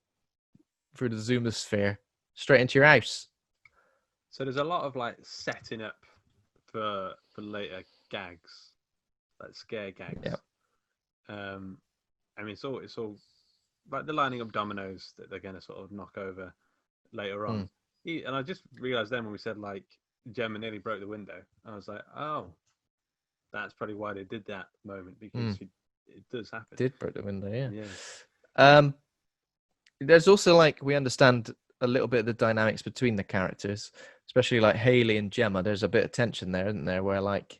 Zoomosphere straight into your house. So there's a lot of like setting up for later gags, like scare gags. Yeah. I mean, it's all like the lining up dominoes that they're gonna sort of knock over later on. And I just realized then when we said like Gemma nearly broke the window, I was like, oh, that's probably why they did that moment, because it does happen. Did break the window, yeah. Yeah. There's also like we understand a little bit of the dynamics between the characters, especially like Haley and Gemma. There's a bit of tension there, isn't there? Where like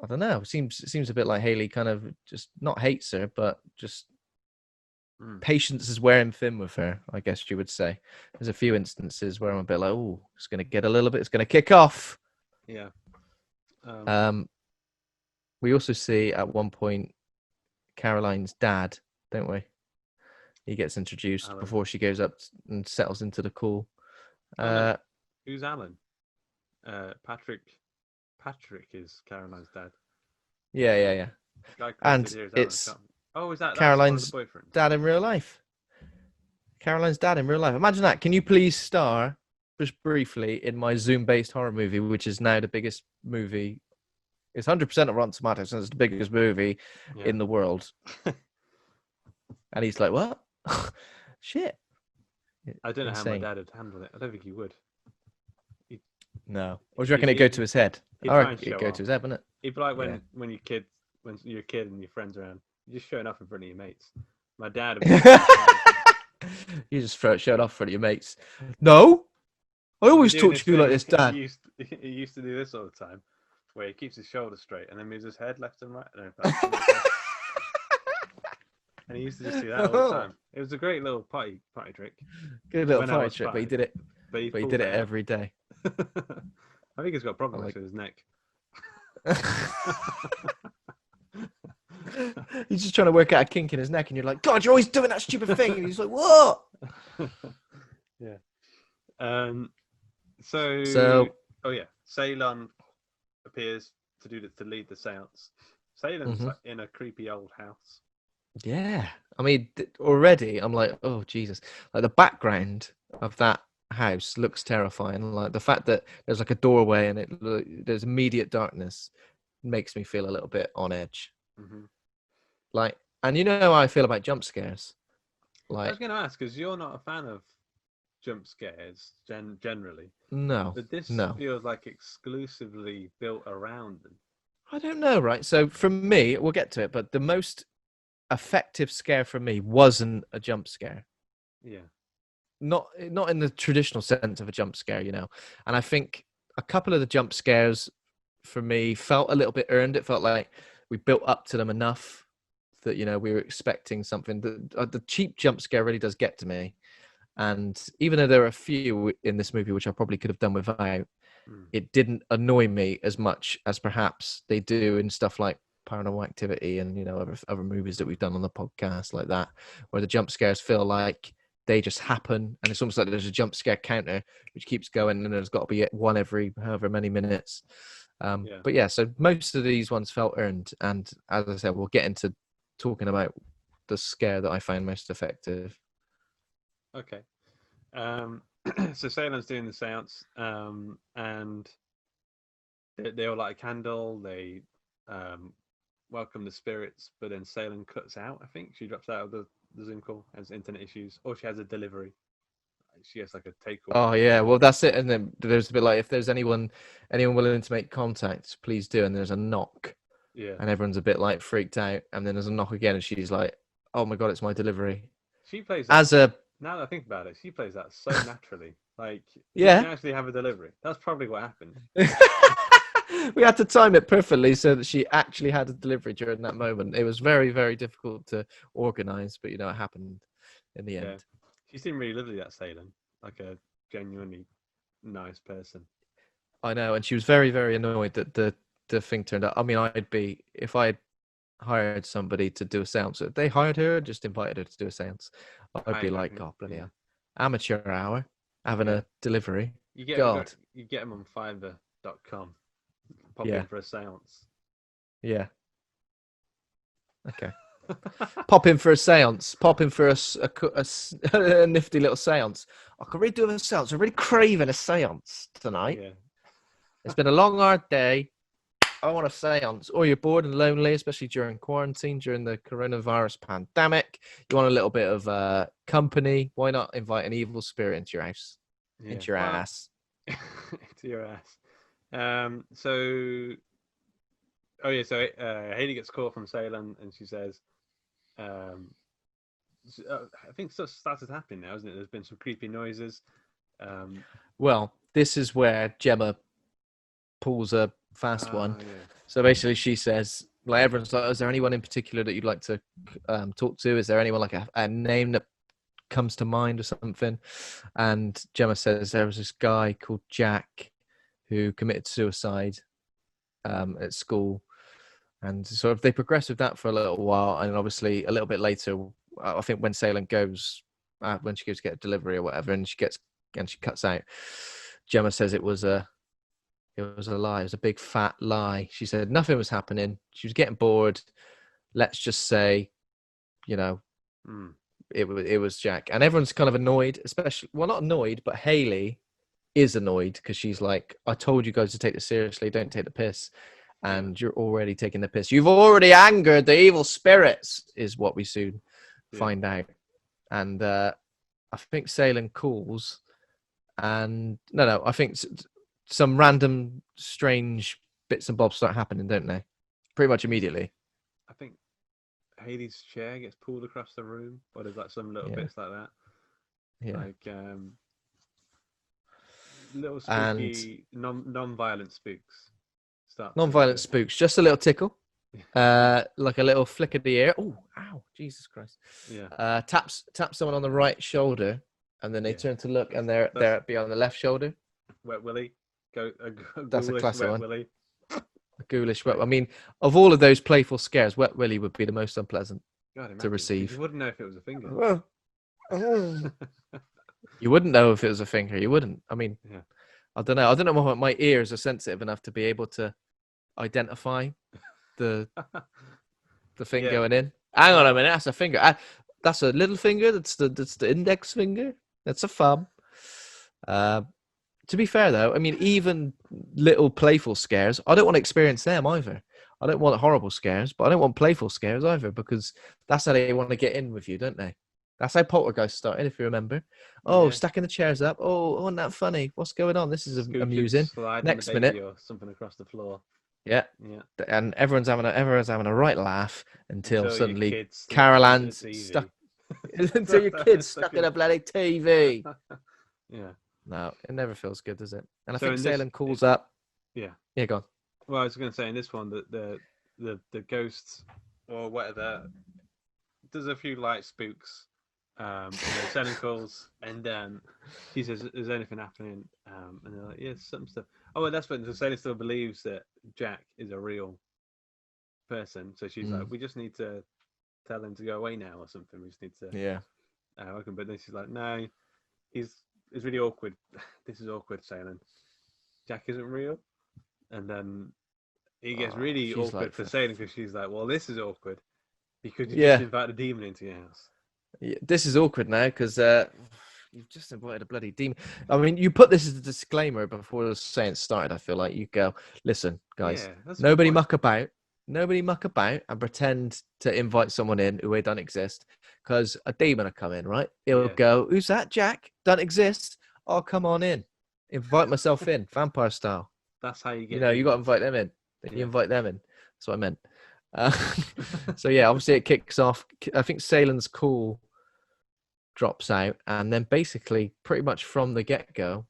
I don't know, it seems a bit like Haley kind of just not hates her, but just patience is wearing thin with her, I guess you would say. There's a few instances where I'm a bit like, oh, it's going to get a little bit, it's going to kick off. Yeah. We also see at one point Caroline's dad, don't we? He gets introduced Alan. Before she goes up and settles into the call. No. Who's Alan? Patrick is Caroline's dad. Yeah. And it's is that Caroline's boyfriend? Dad in real life. Caroline's dad in real life. Imagine that. Can you please star just briefly in my Zoom-based horror movie, which is now the biggest movie? It's 100% of Rotten Tomatoes, and it's the biggest movie in the world. And he's like, what? Shit. I don't know how my dad would handle it. I don't think he would. No. Or do you reckon it'd go to his head? I reckon it'd go to his head, wouldn't it? It'd be like when you're a kid and your friends around, you're just showing off in front of your mates. My dad would be you just show it off in front of your mates. No! I always talk to you like this, Dad. He used to do this all the time. where he keeps his shoulders straight and then moves his head left and right. I don't know if that's makes sense. And he used to just do that all the time. It was a great little party trick. Good little When I party was trick, but he five. did it. But he But he pulled did it out. every day. I think he's got problems with his neck. He's just trying to work out a kink in his neck, and you're like, God, you're always doing that stupid thing. And he's like, what? Yeah. So, oh yeah, Ceylon appears to lead the seance. Ceylon's like in a creepy old house. Yeah, I mean, already I'm like, oh Jesus! Like the background of that house looks terrifying. Like the fact that there's like a doorway and there's immediate darkness makes me feel a little bit on edge. Mm-hmm. Like, and you know how I feel about jump scares. Like, I was going to ask, because you're not a fan of jump scares generally. no, But this feels like exclusively built around them. I don't know, right? So for me, we'll get to it, but the most effective scare for me wasn't a jump scare. Yeah. Not in the traditional sense of a jump scare, you know. And I think a couple of the jump scares for me felt a little bit earned. It felt like we built up to them enough that, you know, we were expecting something. The cheap jump scare really does get to me. And even though there are a few in this movie which I probably could have done without, it didn't annoy me as much as perhaps they do in stuff like Paranormal Activity and, you know, other movies that we've done on the podcast like that, where the jump scares feel like they just happen, and it's almost like there's a jump scare counter which keeps going, and there's got to be one every however many minutes. But yeah, so most of these ones felt earned, and as I said, we'll get into talking about the scare that I found most effective. Okay. So Ceylon's doing the seance, and they all light a candle. They welcome the spirits, but then Ceylon cuts out. I think she drops out of the Zoom call, has internet issues, or she has a delivery. She has like a take call. Oh yeah, well that's it. And then there's a bit like, if there's anyone willing to make contact, please do. And there's a knock. Yeah. And everyone's a bit like freaked out. And then there's a knock again, and she's like, "Oh my God, it's my delivery." She plays that, now that I think about it, she plays that so naturally. Like, yeah, she can actually have a delivery. That's probably what happened. We had to time it perfectly so that she actually had a delivery during that moment. It was very, very difficult to organize, but you know, it happened in the end. She seemed really lovely, that Ceylon, like a genuinely nice person. I know, and she was very, very annoyed that the thing turned out. I mean, I'd be, if I had hired somebody to do a seance, if they hired her, just invited her to do a seance, I'd be like, oh bloody hell, amateur hour, having a delivery. You get them on Fiverr.com. Pop in for a seance. Yeah. Okay. Pop in for a seance. Pop in for a nifty little seance. I could really do a seance. I'm really craving a seance tonight. Yeah. It's been a long, hard day. I want a seance. Or you're bored and lonely, especially during quarantine, during the coronavirus pandemic. You want a little bit of company. Why not invite an evil spirit into your house? Into your ass. Into your ass. So Hayley gets caught from Ceylon, and she says, I think stuff started happening now, isn't it? There's been some creepy noises. Well, this is where Gemma pulls a fast one. Yeah. So basically she says, like, everyone's like, is there anyone in particular that you'd like to talk to? Is there anyone like a name that comes to mind or something? And Gemma says there was this guy called Jack who committed suicide at school. And so if they progress with that for a little while, and obviously a little bit later, I think when Ceylon goes, when she goes to get a delivery or whatever, and she cuts out, Gemma says it was a lie. It was a big fat lie. She said nothing was happening. She was getting bored. Let's just say, you know, it was Jack. And everyone's kind of annoyed, especially, well, not annoyed, but Hayley is annoyed because she's like, I told you guys to take this seriously. Don't take the piss. And you're already taking the piss. You've already angered the evil spirits, is what we soon find out. And I think Ceylon calls. And no, I think some random, strange bits and bobs start happening, don't they? Pretty much immediately. I think Hayley's chair gets pulled across the room, or there's like some little bits like that. Yeah. Like little spooky, non-violent spooks start. Non-violent spooks, just a little tickle, like a little flick of the ear. Oh, ow, Jesus Christ! Yeah. Taps someone on the right shoulder, and then they turn to look, and they're on the left shoulder. Wet willy, That's a ghoulish classic wet one. willy. A ghoulish wet. I mean, of all of those playful scares, Wet Willy would be the most unpleasant to receive. You wouldn't know if it was a finger. You wouldn't know if it was a finger. You wouldn't. I mean, Yeah. I don't know. I don't know if my ears are sensitive enough to be able to identify the thing going in. Hang on a minute. That's a finger. That's a little finger. That's the index finger. That's a thumb. To be fair, though, I mean, even little playful scares, I don't want to experience them either. I don't want horrible scares, but I don't want playful scares either, because that's how they want to get in with you, don't they? That's how Poltergeist started, if you remember. Oh, stacking the chairs up. Oh, isn't that funny? What's going on? This is amusing. Next minute, or something across the floor. Yeah. And everyone's having a right laugh until suddenly Carol Ann's stuck. Until your kid's stuck in a bloody TV. Yeah. No, it never feels good, does it? And I think Salem calls up. Yeah. Yeah, go on. Well, I was going to say in this one that the ghosts or whatever, there's a few light spooks. Salem calls, and she says, "Is anything happening?" And they're like, "Yeah, some stuff." Oh, well, that's when Salem still believes that Jack is a real person. So she's like, "We just need to tell him to go away now, or something. We just need to." Yeah. But then she's like, "No, it's really awkward. This is awkward, Salem. Jack isn't real." And then it gets really awkward for Salem, because she's like, "Well, this is awkward because you just invited a demon into your house." Yeah, this is awkward now because you've just invited a bloody demon. I mean, you put this as a disclaimer before the seance started. I feel like you go, "Listen, guys, nobody muck about and pretend to invite someone in who don't exist, because a demon will come in, right? He'll go, 'Who's that, Jack? Don't exist. Oh, come on in. Invite myself in, vampire style.'" That's how you get. You got to invite them in. You invite them in. That's what I meant. So yeah, obviously it kicks off. I think Salem's call drops out, and then basically, pretty much from the get-go,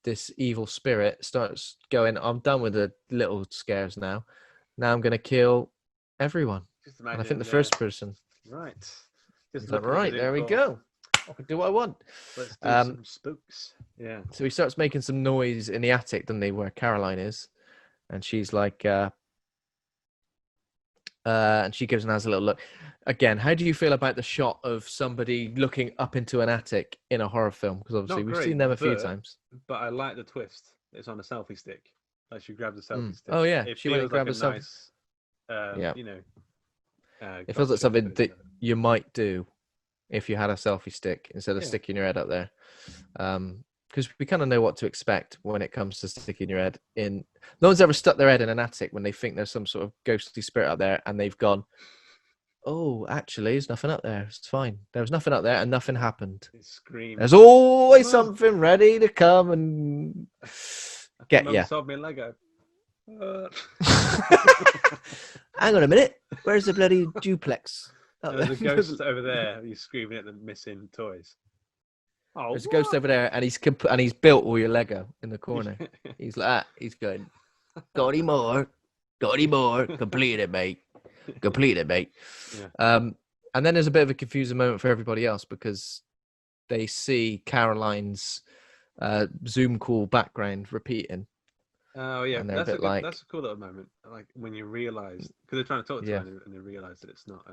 this evil spirit starts going, "I'm done with the little scares now. Now I'm going to kill everyone." And I think the first person, right? He's like, "Right, there we go. I can do what I want." Let's do some spooks. Yeah. So he starts making some noise in the attic, doesn't he, where Caroline is, and she's like, and she gives Naz a little look. Again, how do you feel about the shot of somebody looking up into an attic in a horror film? Because obviously we've seen them a few times. But I like the twist. It's on a selfie stick. Like she grabs a selfie stick. Oh yeah, she went and grabbed a selfie. Nice, it feels like something that you might do if you had a selfie stick instead of sticking your head up there. Because we kind of know what to expect when it comes to sticking your head in. No one's ever stuck their head in an attic when they think there's some sort of ghostly spirit up there, and they've gone, "Oh, actually, there's nothing up there. It's fine. There was nothing up there, and nothing happened." There's always something ready to come and get you. Sold me a Lego. Hang on a minute. Where's the bloody duplex? There's a ghost over there. He's screaming at the missing toys. Oh, there's a ghost over there, and he's built all your Lego in the corner. He's like that. He's going, "Got any more? Got any more? Complete it, mate. Complete it, mate." Yeah. And then there's a bit of a confusing moment for everybody else, because they see Caroline's Zoom call background repeating. Oh yeah, that's a cool little moment. Like when you realise, because they're trying to talk to her, and they realise that it's not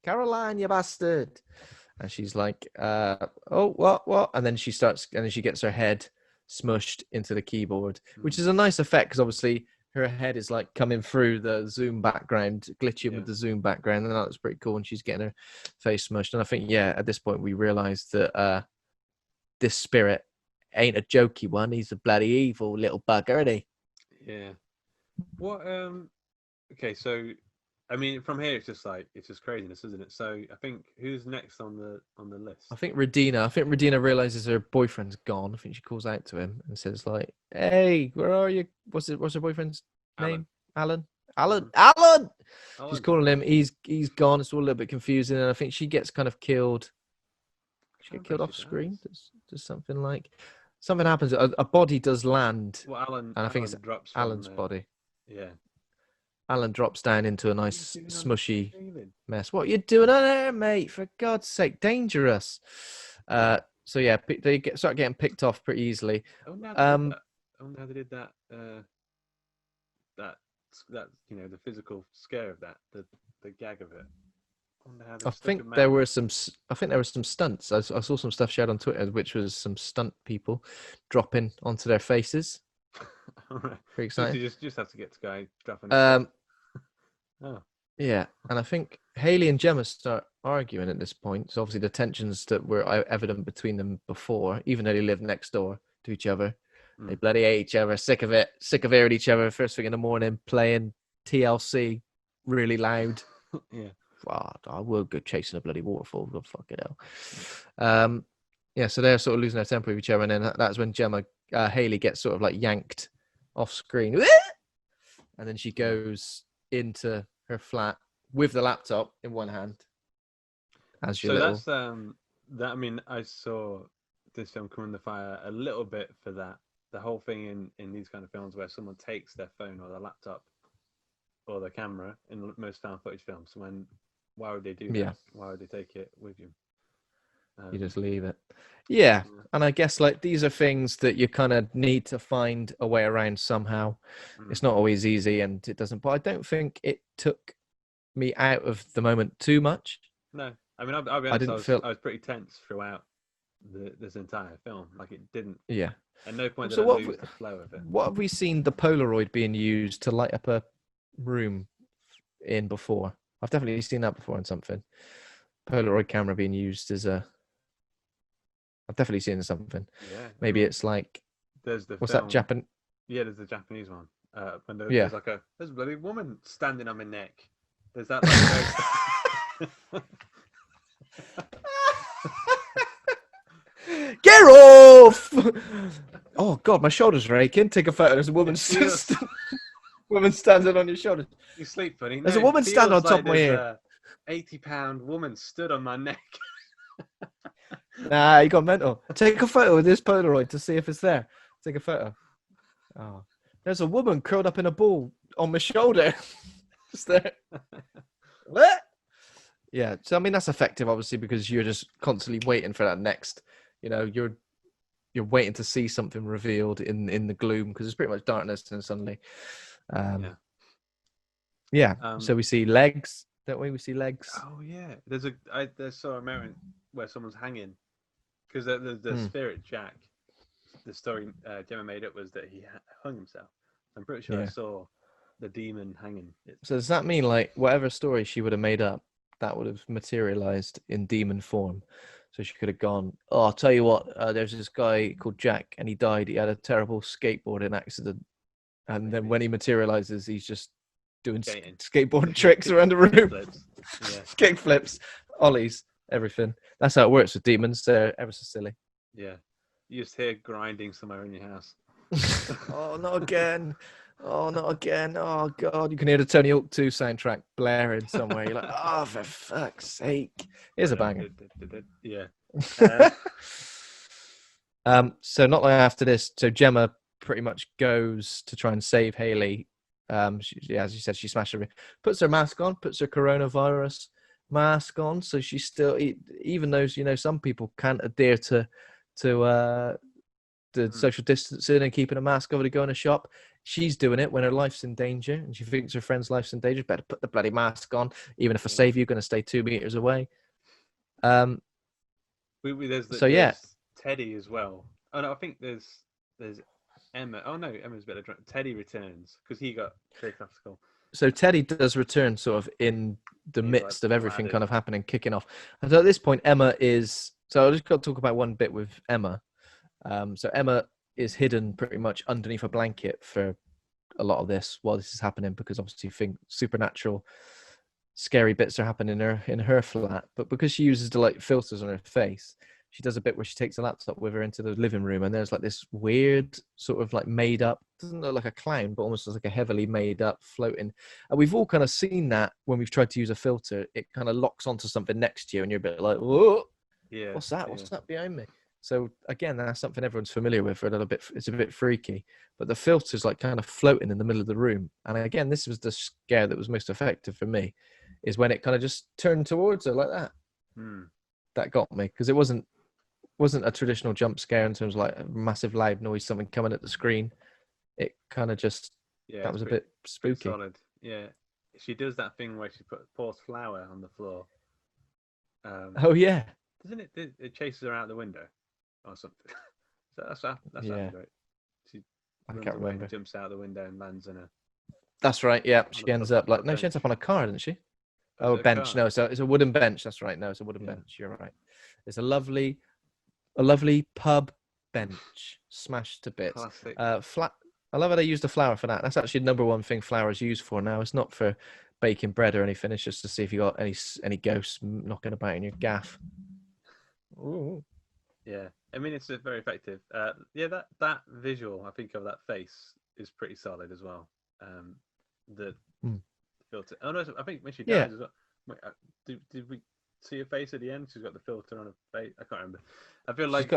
Caroline, you bastard. And she's like, "Oh, what?" And then she gets her head smushed into the keyboard, which is a nice effect, because obviously her head is like coming through the Zoom background, glitching with the Zoom background, and that looks pretty cool. And she's getting her face smushed. And I think, at this point we realise that this spirit ain't a jokey one. He's a bloody evil little bugger, isn't he? Yeah. What? Okay, so I mean, from here it's just craziness, isn't it? So I think who's next on the list? I think Redina realizes her boyfriend's gone. I think she calls out to him and says like, "Hey, where are you?" What's her boyfriend's name? Alan. She's calling him. He's gone. It's all a little bit confusing, and I think she gets kind of killed. She get killed off screen. Does something happens. A body does land. Well, and I think it's Alan's body. Yeah. Alan drops down into a What are nice you doing on the smushy ceiling? mess. What are you doing on there, mate? For God's sake, dangerous. So yeah, start getting picked off pretty easily. I wonder how they did Um, that. I wonder how they did that. That the physical scare of that, the gag of it. I wonder how they I stuck a think there man. were some. I think there were some stunts. I saw some stuff shared on Twitter, which was some stunt people dropping onto their faces. Alright. Pretty So exciting. you just have to get this guy dropping his face. Um, Oh. yeah, and I think Haley and Gemma start arguing at this point. So obviously the tensions that were evident between them before, even though they lived next door to each other, they Mm. bloody hate each other. Sick of it. Sick of hearing each other first thing in the morning playing TLC really loud. Yeah. Wow, I will go chasing a bloody waterfall. God, fuck it hell. Yeah, so they're sort of losing their temper with each other, and then that's when Haley gets sort of like yanked off screen, and then she goes into her flat with the laptop in one hand. As your So little, that's that. I mean, I saw this film come under fire a little bit for that. The whole thing in these kind of films where someone takes their phone or their laptop or their camera in most found footage films. Why would they do yeah, that? Why would they take it with you? you just leave it. Yeah, and I guess like these are things that you kind of need to find a way around somehow. It's not always easy, and it doesn't. But I don't think it took me out of the moment too much. No, I mean, I'll be I honest. didn't feel. I was pretty tense throughout this entire film. Like it didn't. Yeah. At no point did So I lose the flow of it. what have we seen the Polaroid being used to light up a room in before? I've definitely seen that before in something. Polaroid camera being used as a. I've definitely seen something. Yeah, Maybe it's like there's the what's film. that Japan? Yeah, there's the Japanese one. When Yeah. there's a bloody woman standing on my neck. There's that like Get off! Oh God, my shoulders are aching. Take a photo. There's a woman. Woman standing on your shoulders. You sleep, buddy. There's a woman standing on top of my head. 80-pound woman stood on my neck. Nah, you got mental. Take a photo with this Polaroid to see if it's there. Take a photo. Oh, there's a woman curled up in a ball on my shoulder. Just there. What? Yeah. So I mean, that's effective, obviously, because you're just constantly waiting for that next. You know, you're waiting to see something revealed in the gloom because it's pretty much darkness, and suddenly, yeah. So we see legs, don't we? We see legs. Oh yeah. There's saw a moment where someone's hanging because the spirit Jack. The story Gemma made up was that he hung himself. I'm pretty sure I saw the demon hanging. So does that mean like whatever story she would have made up, that would have materialized in demon form? So she could have gone, oh, I'll tell you what, there's this guy called Jack and he died. He had a terrible skateboarding accident. And then when he materializes, he's just doing skateboard tricks around the room. Kick flips, ollies, everything. That's how it works with demons. They're ever so silly. Yeah. You just hear grinding somewhere in your house. Oh, not again. Oh, not again. Oh, God. You can hear the Tony Hawk 2 soundtrack blaring somewhere. You're like, oh, for fuck's sake. Here's a banger. Yeah. So not long after this, so Gemma pretty much goes to try and save Haley. As you said, she smashed her, puts her mask on, puts her coronavirus mask on. So she's still, even though, some people can't adhere to the social distancing and keeping a mask over to go in a shop. She's doing it when her life's in danger and she thinks her friend's life's in danger. Better put the bloody mask on. Even if I save you, you're going to stay 2 meters away. There's Teddy as well. Oh no, I think there's Emma. Oh no, Emma's a bit drunk. Teddy returns because he got kicked off school. So Teddy does return sort of in the midst of everything kind of happening, kicking off. And so at this point, Emma is... So I just got to talk about one bit with Emma. So Emma is hidden pretty much underneath a blanket for a lot of this while this is happening because obviously supernatural, scary bits are happening in her flat. But because she uses the like filters on her face, she does a bit where she takes a laptop with her into the living room and there's like this weird sort of like made up, doesn't look like a clown, but almost like a heavily made up floating. And we've all kind of seen that when we've tried to use a filter, it kind of locks onto something next to you and you're a bit like, whoa, what's that? What's that behind me? So again, that's something everyone's familiar with for a little bit. It's a bit freaky, but the filter's like kind of floating in the middle of the room. And again, this was the scare that was most effective for me, is when it kind of just turned towards her like that. That got me, because it wasn't a traditional jump scare in terms of like a massive loud noise, something coming at the screen. It kind of just, that was a bit spooky. Solid. Yeah, she does that thing where she pours flour on the floor. Oh yeah, doesn't it? It chases her out the window or something. So that's yeah. right. She I runs can't away remember. and jumps out the window and lands in a. That's right. Yeah, she ends up like, no, bench. she ends up on a car, doesn't she? Oh, a bench. No, so it's a wooden bench. That's right. No, it's a wooden bench. You're right. It's a lovely pub bench, smashed to bits. Classic. Flat. I love how they use the flour for that. That's actually the number one thing flour is used for now. It's not for baking bread or anything. It's just to see if you got any ghosts knocking about in your gaff. Ooh. Yeah, I mean, it's very effective. Yeah, that visual, I think, of that face is pretty solid as well. The filter. Oh no, I think when she dies as well. Wait, did we see her face at the end? She's got the filter on her face. I can't remember. I feel like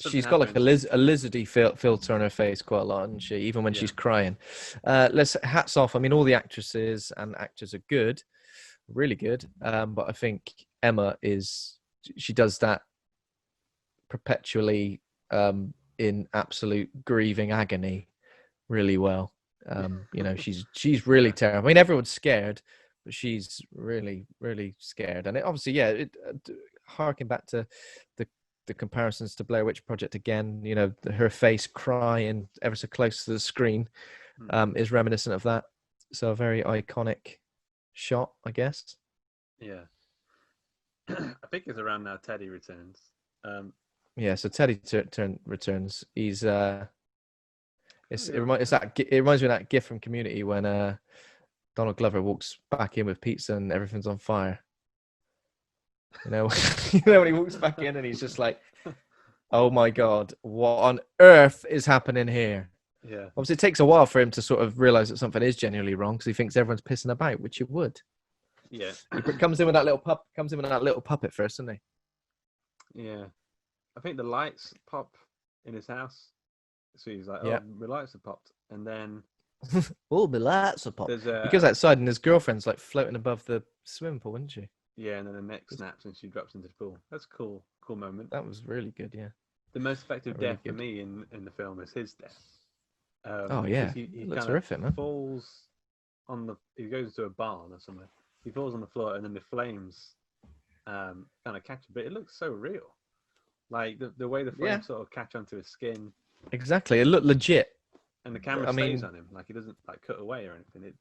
she's got like a lizardy filter on her face quite a lot, hasn't she? Even when she's crying. Hats off. I mean, all the actresses and actors are good, really good. But I think Emma she does that perpetually in absolute grieving agony really well. She's really terrible. I mean, everyone's scared, but she's really, really scared. And it obviously, harking back to the comparisons to Blair Witch Project again, her face crying ever so close to the screen is reminiscent of that. So a very iconic shot, I guess. Yeah. I think it's around now Teddy returns. Yeah, so Teddy returns. He's it reminds me of that gif from Community when Donald Glover walks back in with pizza and everything's on fire. When he walks back in and he's just like, "Oh my God, what on earth is happening here?" Yeah. Obviously, it takes a while for him to sort of realize that something is genuinely wrong because he thinks everyone's pissing about, which it would. Yeah. He comes in with that little puppet first, doesn't he? Yeah. I think the lights pop in his house. So he's like, "Oh, my lights have popped," and then my lights have popped. He goes outside and his girlfriend's like floating above the swimming pool, isn't she? Yeah, and then the neck snaps and she drops into the pool. That's a cool moment. That was really good. Yeah. The most effective death for me in the film is his death. He looks horrific, man. Falls on he goes into a barn or something. He falls on the floor and then the flames kind of catch him. But it looks so real. Like the way the flames sort of catch onto his skin. Exactly. It looked legit. And the camera stays on him. Like he doesn't like cut away or anything.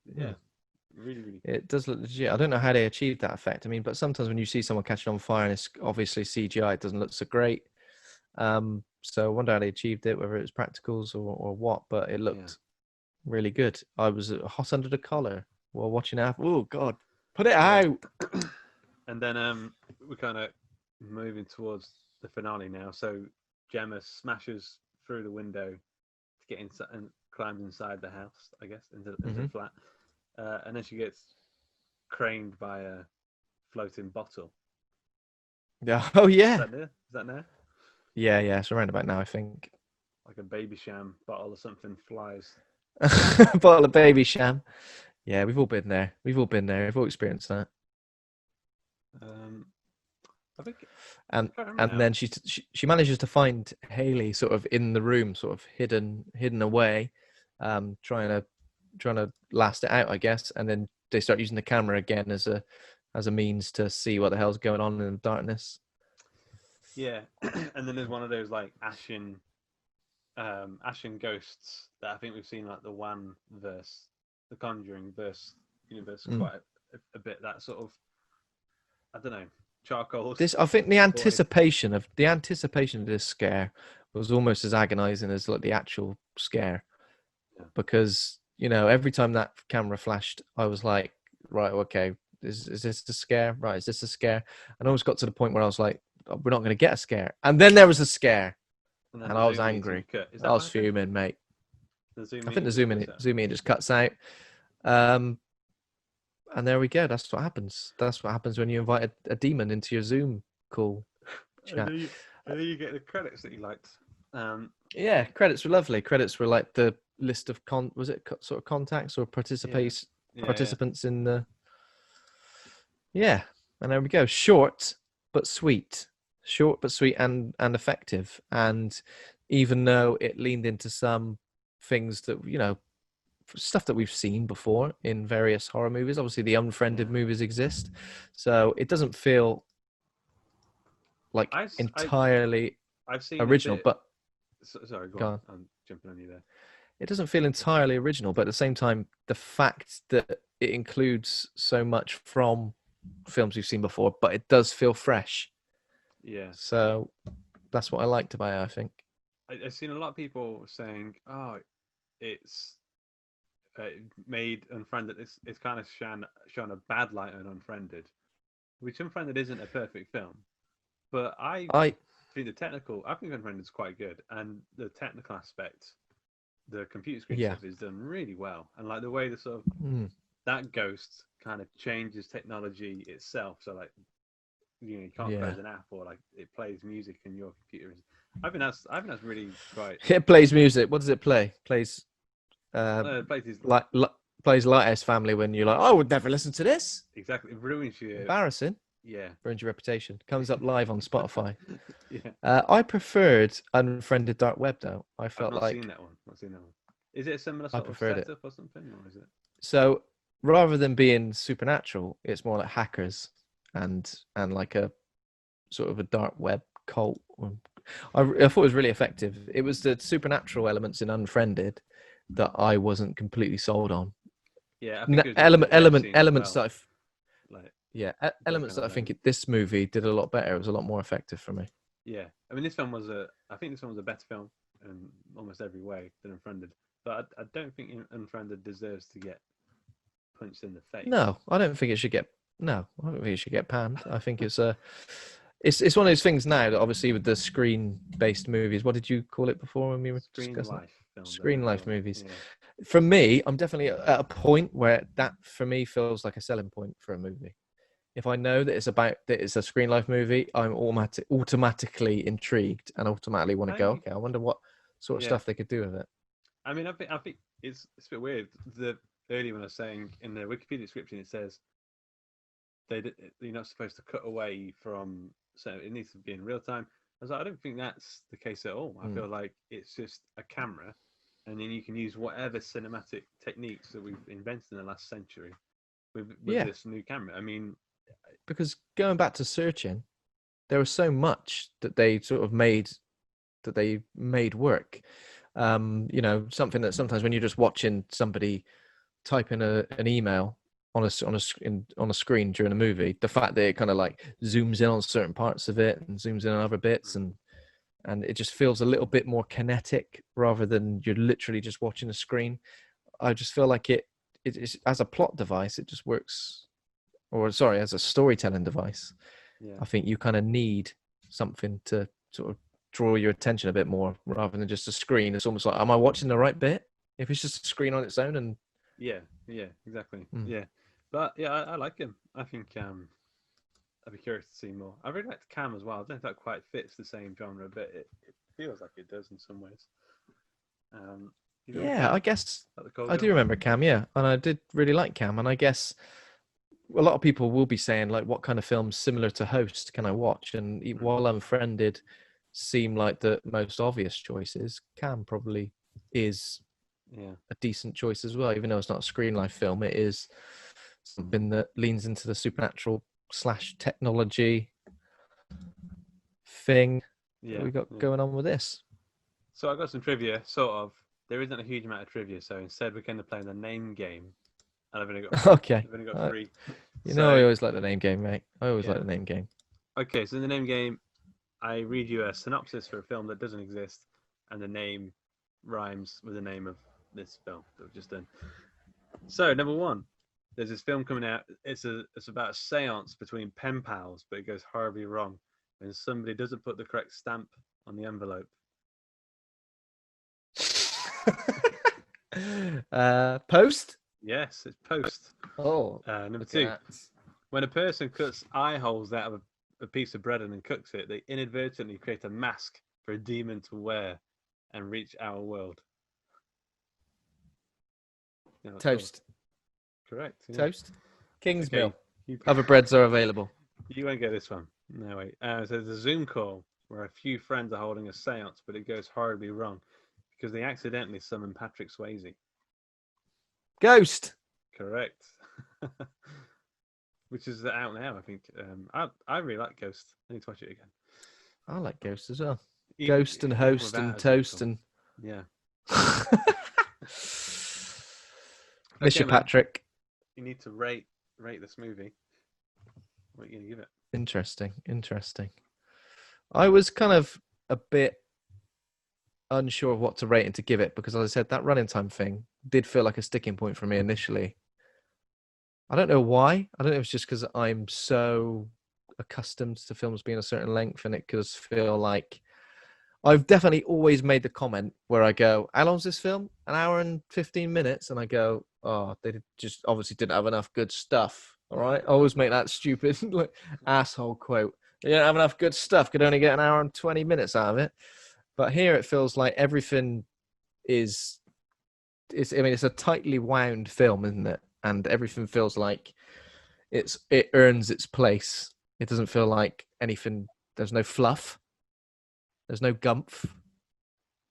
Really, really cool. It does look legit. I don't know how they achieved that effect. I mean, but sometimes when you see someone catching on fire and it's obviously CGI, it doesn't look so great. So I wonder how they achieved it, whether it was practicals or what, but it looked really good. I was hot under the collar while watching it. Oh God, put it out. And then we're kind of moving towards the finale now. So Gemma smashes through the window to get inside and climbs inside the house, I guess, into the flat. And then she gets craned by a floating bottle. Yeah. Oh yeah. Is that now? Yeah. It's around about now, I think. Like a baby sham bottle or something flies. Bottle of baby sham. Yeah, we've all been there. We've all experienced that. I think. And then she manages to find Haley sort of in the room, sort of hidden away, trying to last it out, I guess. And then they start using the camera again as a means to see what the hell's going on in the darkness. Yeah, and then there's one of those like ashen ghosts that I think we've seen like the One verse, the Conjuring verse universe quite a bit. That sort of, I don't know, charcoal. I think the anticipation of this scare was almost as agonizing as like the actual scare, because every time that camera flashed, I was like, right, okay, is this the scare? Right, is this a scare? And I always got to the point where I was like, oh, we're not going to get a scare, and then there was a scare, and I was angry. I was fuming, mate. I think the zoom in just cuts out. And there we go. That's what happens. That's what happens when you invite a demon into your Zoom call chat. And then you get the credits that you liked. Yeah, credits were lovely. Credits were like the list of sort of contacts or participants in the. Yeah, and there we go. Short but sweet, and effective. And even though it leaned into some things that stuff that we've seen before in various horror movies, obviously the unfriended movies exist, so it doesn't feel like entirely I've seen original. But sorry, go on. I'm jumping on you there. It doesn't feel entirely original, but at the same time, the fact that it includes so much from films we've seen before, but it does feel fresh. Yeah. So that's what I liked about it, I think. I've seen a lot of people saying, "Oh, it's made Unfriended." It's kind of shown a bad light on Unfriended, which Unfriended isn't a perfect film, but I think I think Unfriended is quite good, and the technical aspect, the computer screen stuff is done really well, and like the way the sort of that ghost kind of changes technology itself. So like, you can't close an app, or like it plays music in your computer. I think that's really quite. It plays music. What does it play? Plays plays Lighthouse Family when you're like, I would never listen to this. Exactly, it ruins you. Embarrassing. Yeah, ruins your reputation. Comes up live on Spotify. Yeah. I preferred Unfriended Dark Web though. I felt I've not seen that one. Not seen that one. Is it a similar sort of setup or something, or is it? So rather than being supernatural, it's more like hackers and like a sort of a dark web cult. I thought it was really effective. It was the supernatural elements in Unfriended that I wasn't completely sold on. Yeah, I think elements that elements that I think this movie did a lot better. It was a lot more effective for me. Yeah, I mean, I think this film was a better film in almost every way than Unfriended, but I don't think Unfriended deserves to get punched in the face. No, I don't think it should get. No, I don't think it should get panned. I think it's it's one of those things now that obviously with the screen-based movies. What did you call it before when we were discussing Screen Life movies? Yeah. For me, I'm definitely at a point where that for me feels like a selling point for a movie. If I know that it's a Screen Life movie, I'm automatically intrigued and automatically want to go. Okay, I wonder what sort of stuff they could do with it. I mean, I think it's a bit weird. Earlier when I was saying in the Wikipedia description, it says you're not supposed to cut away from, so it needs to be in real time. I was like, I don't think that's the case at all. I feel like it's just a camera, and then you can use whatever cinematic techniques that we've invented in the last century with this new camera. I mean, because going back to Searching, there was so much that they sort of made work. Something that sometimes when you're just watching somebody type in an email on a screen during a movie, the fact that it kind of like zooms in on certain parts of it and zooms in on other bits, and it just feels a little bit more kinetic rather than you're literally just watching a screen. I just feel like it as a plot device, it just works. Or sorry, as a storytelling device, I think you kind of need something to sort of draw your attention a bit more rather than just a screen. It's almost like, am I watching the right bit? If it's just a screen on its own, and yeah, exactly, yeah. But yeah, I like him. I think I'd be curious to see more. I really liked Cam as well. I don't know if that quite fits the same genre, but it feels like it does in some ways. I guess I do remember Cam, and I did really like Cam, and I guess a lot of people will be saying like, what kind of films similar to Host can I watch? And while Unfriended seem like the most obvious choices, Cam probably is a decent choice as well. Even though it's not a Screen Life film, it is something that leans into the supernatural / technology thing that we got going on with this. So I got some trivia, sort of. There isn't a huge amount of trivia, so instead we're kind of playing the name game. And I've only got three. I always like the name game, mate. I always like the name game. Okay, so in the name game, I read you a synopsis for a film that doesn't exist, and the name rhymes with the name of this film that we've just done. So, number one, there's this film coming out. It's about a seance between pen pals, but it goes horribly wrong when somebody doesn't put the correct stamp on the envelope. Post? Yes, it's Post. Oh. Number two, when a person cuts eye holes out of a piece of bread and then cooks it, they inadvertently create a mask for a demon to wear and reach our world. Yeah, that's Toast. cool. Correct. Yeah. Toast. King's Okay. meal. Other breads are available. You won't get this one. No, wait. So there's a Zoom call where a few friends are holding a seance, but it goes horribly wrong because they accidentally summon Patrick Swayze. Ghost. Correct. Which is out now, I think. I really like Ghost. I need to watch it again. I like Ghost as well. Even- Ghost and even Host without and a Zoom Toast call. and Yeah. Miss you, Okay, man. Patrick. You need to rate this movie. What are you gonna give it? Interesting. I was kind of a bit unsure of what to rate and to give it because, as I said, that running time thing did feel like a sticking point for me initially. I don't know why. I don't know if it's just because I'm so accustomed to films being a certain length and it does feel like I've definitely always made the comment where I go, how long's this film? An hour and 15 minutes? And I go, oh, just obviously didn't have enough good stuff. All right. I always make that stupid like, asshole quote. You don't have enough good stuff. Could only get an hour and 20 minutes out of it. But here it feels like everything it's a tightly wound film, isn't it? And everything feels like it earns its place. It doesn't feel like anything. There's no fluff. There's no gumph.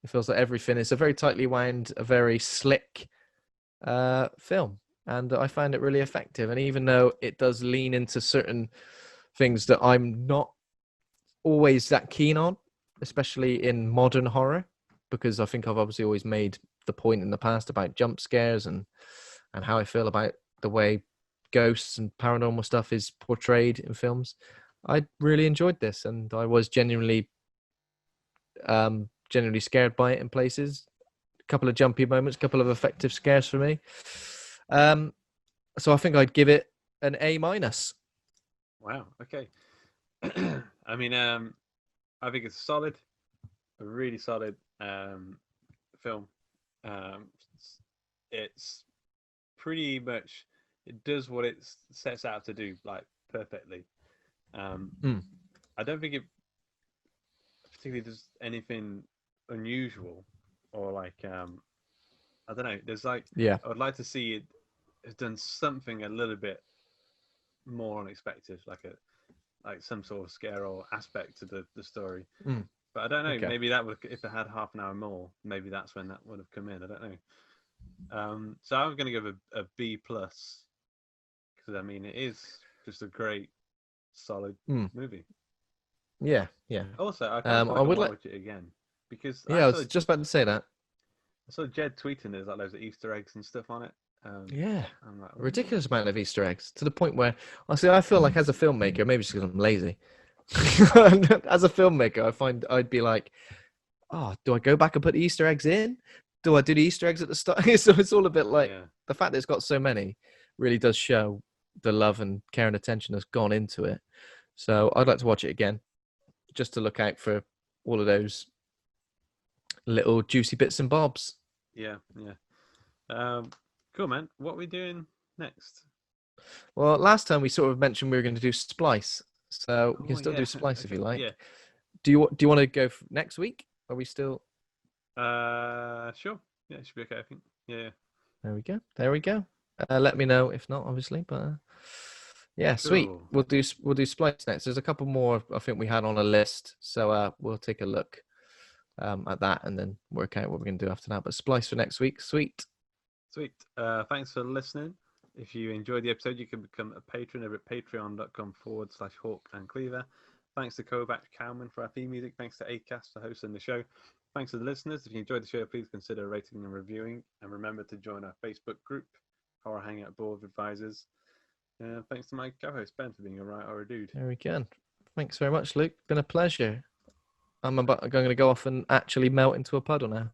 It feels like everything is a very tightly wound, a very slick film. And I find it really effective. And even though it does lean into certain things that I'm not always that keen on, especially in modern horror, because I think I've obviously always made the point in the past about jump scares and how I feel about the way ghosts and paranormal stuff is portrayed in films. I really enjoyed this, and I was genuinely scared by it in places. A couple of jumpy moments, a couple of effective scares for me. So I think I'd give it an A-. Wow. Okay. I mean, I think it's a really solid film. It's pretty much, it does what it sets out to do, like, perfectly. I don't think it particularly does anything unusual or like I don't know. There's like, Yeah. I would like to see it has done something a little bit more unexpected, like some sort of scare or aspect to the story. But I don't know. Okay. Maybe that would, if it had half an hour more, maybe that's when that would have come in. I don't know. So I'm going to give a B plus because I mean it is just a great, solid movie. Yeah. Also, I kind of I would watch it again because I was just about to say that. I saw Jed tweeting there's like loads of Easter eggs and stuff on it. Yeah, I'm like, a ridiculous amount of Easter eggs to the point where honestly, I feel like as a filmmaker, maybe it's because I'm lazy. As a filmmaker, I'd be like, oh, do I go back and put the Easter eggs in? Do I do the Easter eggs at the start? So it's all a bit like the fact that it's got so many really does show the love and care and attention that's gone into it. So I'd like to watch it again just to look out for all of those little juicy bits and bobs. Yeah. Cool, man. What are we doing next? Well, last time we sort of mentioned we were going to do Splice, so we can still do Splice if you like. Yeah. Do you want to go next week? Are we still? Sure. Yeah, it should be okay. I think. Yeah. There we go. Let me know if not, obviously. But yeah, cool. Sweet. We'll do Splice next. There's a couple more I think we had on a list, so we'll take a look at that and then work out what we're going to do after that. But Splice for next week. Sweet. Thanks for listening. If you enjoyed the episode, you can become a patron over at patreon.com/Hawk and Cleaver. Thanks to Kovac Cowman for our theme music. Thanks to Acast for hosting the show. Thanks to the listeners. If you enjoyed the show, please consider rating and reviewing. And remember to join our Facebook group, Horror Hangout Board of Advisors. Thanks to my co-host, Ben, for being a right horror dude. There we go. Thanks very much, Luke. Been a pleasure. I'm going to go off and actually melt into a puddle now.